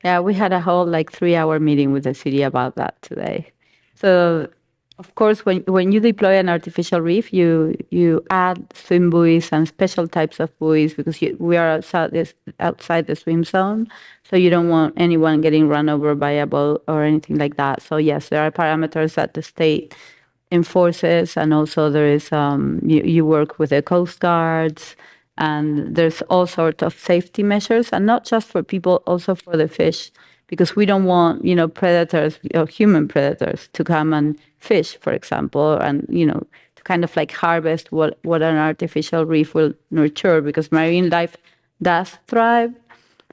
Yeah, we had a whole 3-hour meeting with the city about that today. So, of course, when you deploy an artificial reef, you add swim buoys and special types of buoys because we are outside the swim zone. So you don't want anyone getting run over by a boat or anything like that. So yes, there are parameters that the state enforces, and also there is you work with the coast guards. And there's all sorts of safety measures, and not just for people, also for the fish, because we don't want, predators or human predators to come and fish, for example, and, to kind of harvest what an artificial reef will nurture, because marine life does thrive.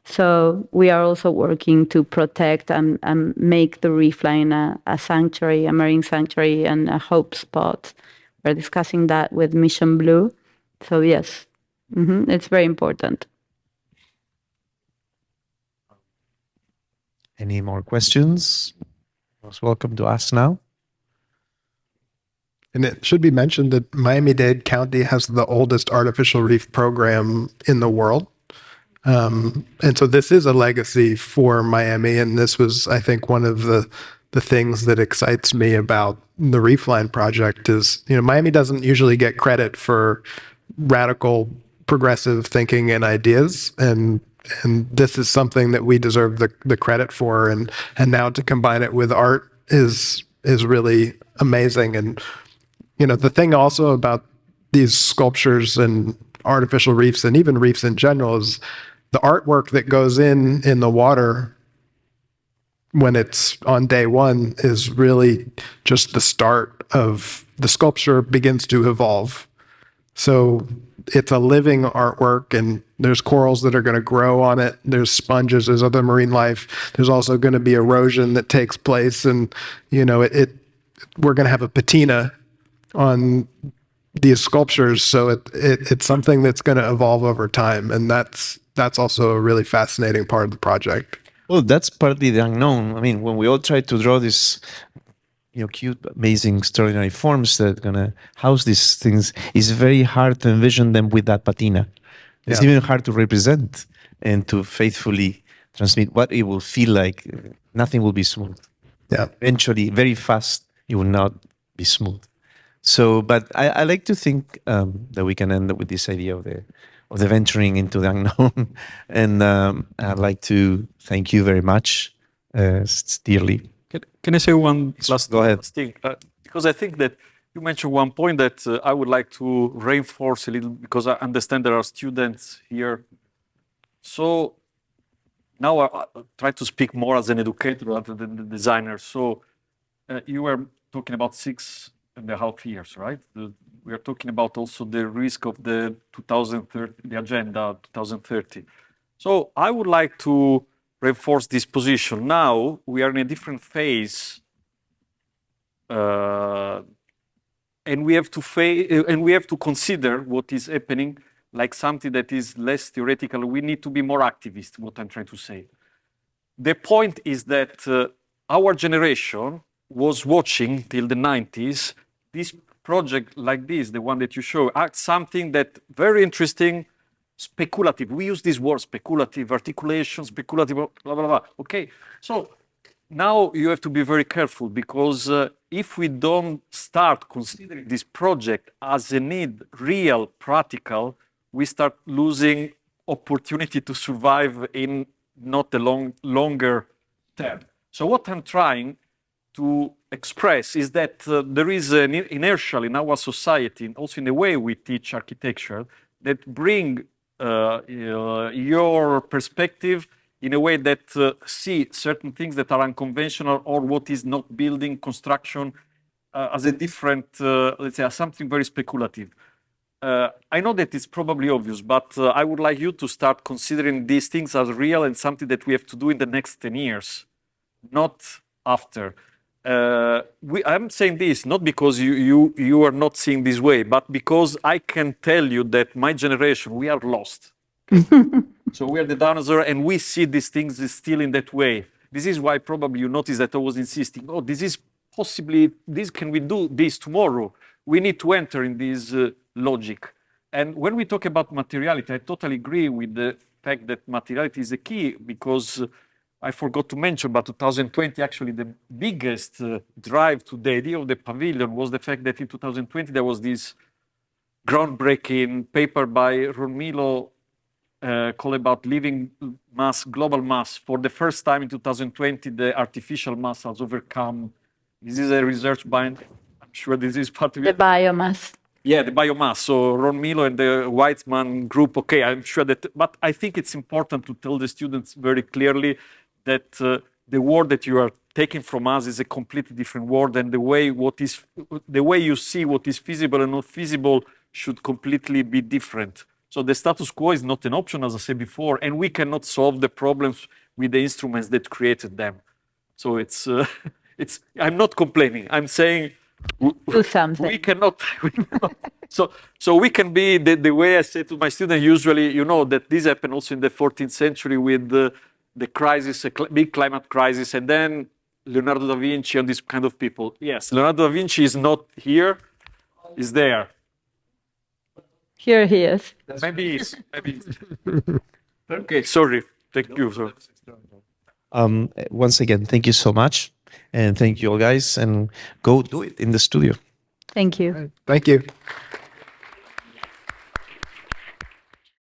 So we are also working to protect and make the reef line a sanctuary, a marine sanctuary, and a hope spot. We're discussing that with Mission Blue. So yes. It's very important. Any more questions? Most welcome to ask now. And it should be mentioned that Miami-Dade County has the oldest artificial reef program in the world. And so this is a legacy for Miami. And this was, I think, one of the things that excites me about the Reefline project is, Miami doesn't usually get credit for radical progressive thinking and ideas, and this is something that we deserve the credit for, and now to combine it with art is really amazing. And the thing also about these sculptures and artificial reefs, and even reefs in general, is the artwork that goes in the water when it's on day one is really just the start of the sculpture begins to evolve. So it's a living artwork, and there's corals that are going to grow on it. There's sponges, there's other marine life. There's also going to be erosion that takes place, and we're going to have a patina on these sculptures. So it's something that's going to evolve over time, and that's also a really fascinating part of the project. Well, that's partly the unknown. I mean, when we all try to draw this, cute, amazing, extraordinary forms that are gonna house these things, it's very hard to envision them with that patina. It's Yeah. even hard to represent and to faithfully transmit what it will feel like. Nothing will be smooth. Yeah. Eventually, very fast, it will not be smooth. So, but I like to think that we can end up with this idea of the venturing into the unknown. And I'd like to thank you very much, dearly. Can I say one last Go ahead. thing? Because I think that you mentioned one point that I would like to reinforce a little, because I understand there are students here. So now I try to speak more as an educator rather than the designer. So you were talking about 6.5 years, right? We are talking about also the risk of the 2030, the agenda 2030. So I would like to reinforce this position. Now we are in a different phase, and we have to consider what is happening like something that is less theoretical. We need to be more activist. What I'm trying to say. The point is that our generation was watching till the 90s this project like this, the one that you show, something that very interesting, speculative. We use this word, speculative, articulation, speculative, blah, blah, blah. Okay, so now you have to be very careful, because if we don't start considering this project as a need, real, practical, we start losing opportunity to survive in not a longer term. So what I'm trying to express is that there is an inertia in our society, and also in the way we teach architecture, that bring your perspective in a way that see certain things that are unconventional, or what is not building construction as a different, let's say, as something very speculative. I know that it's probably obvious, but I would like you to start considering these things as real and something that we have to do in the next 10 years, not after. I'm saying this not because you are not seeing this way, but because I can tell you that my generation, we are lost. So we are the dinosaur, and we see these things still in that way. This is why probably you notice that I was insisting, oh, this is possibly, can we do this tomorrow? We need to enter in this logic. And when we talk about materiality, I totally agree with the fact that materiality is a key, because I forgot to mention, but 2020, actually the biggest drive to the idea of the pavilion was the fact that in 2020 there was this groundbreaking paper by Ron Milo called about living mass, global mass. For the first time in 2020, the artificial mass has overcome. This is a research by, I'm sure this is part of The it. biomass. Yeah, the biomass. So Ron Milo and the Weizmann group, okay, I'm sure that, but I think it's important to tell the students very clearly that the word that you are taking from us is a completely different word, and the way you see what is feasible and not feasible should completely be different. So the status quo is not an option, as I said before, and we cannot solve the problems with the instruments that created them. So I'm not complaining. I'm saying Do something. we cannot. So we can be the way I say to my students usually, you know, that this happened also in the 14th century with the crisis, big climate crisis, and then Leonardo da Vinci and these kind of people. Yes, Leonardo da Vinci is not here, is there. Here he is. Maybe he's. Okay, sorry. Thank you. Sir. Once again, thank you so much. And thank you all, guys. And go do it in the studio. Thank you. Thank you.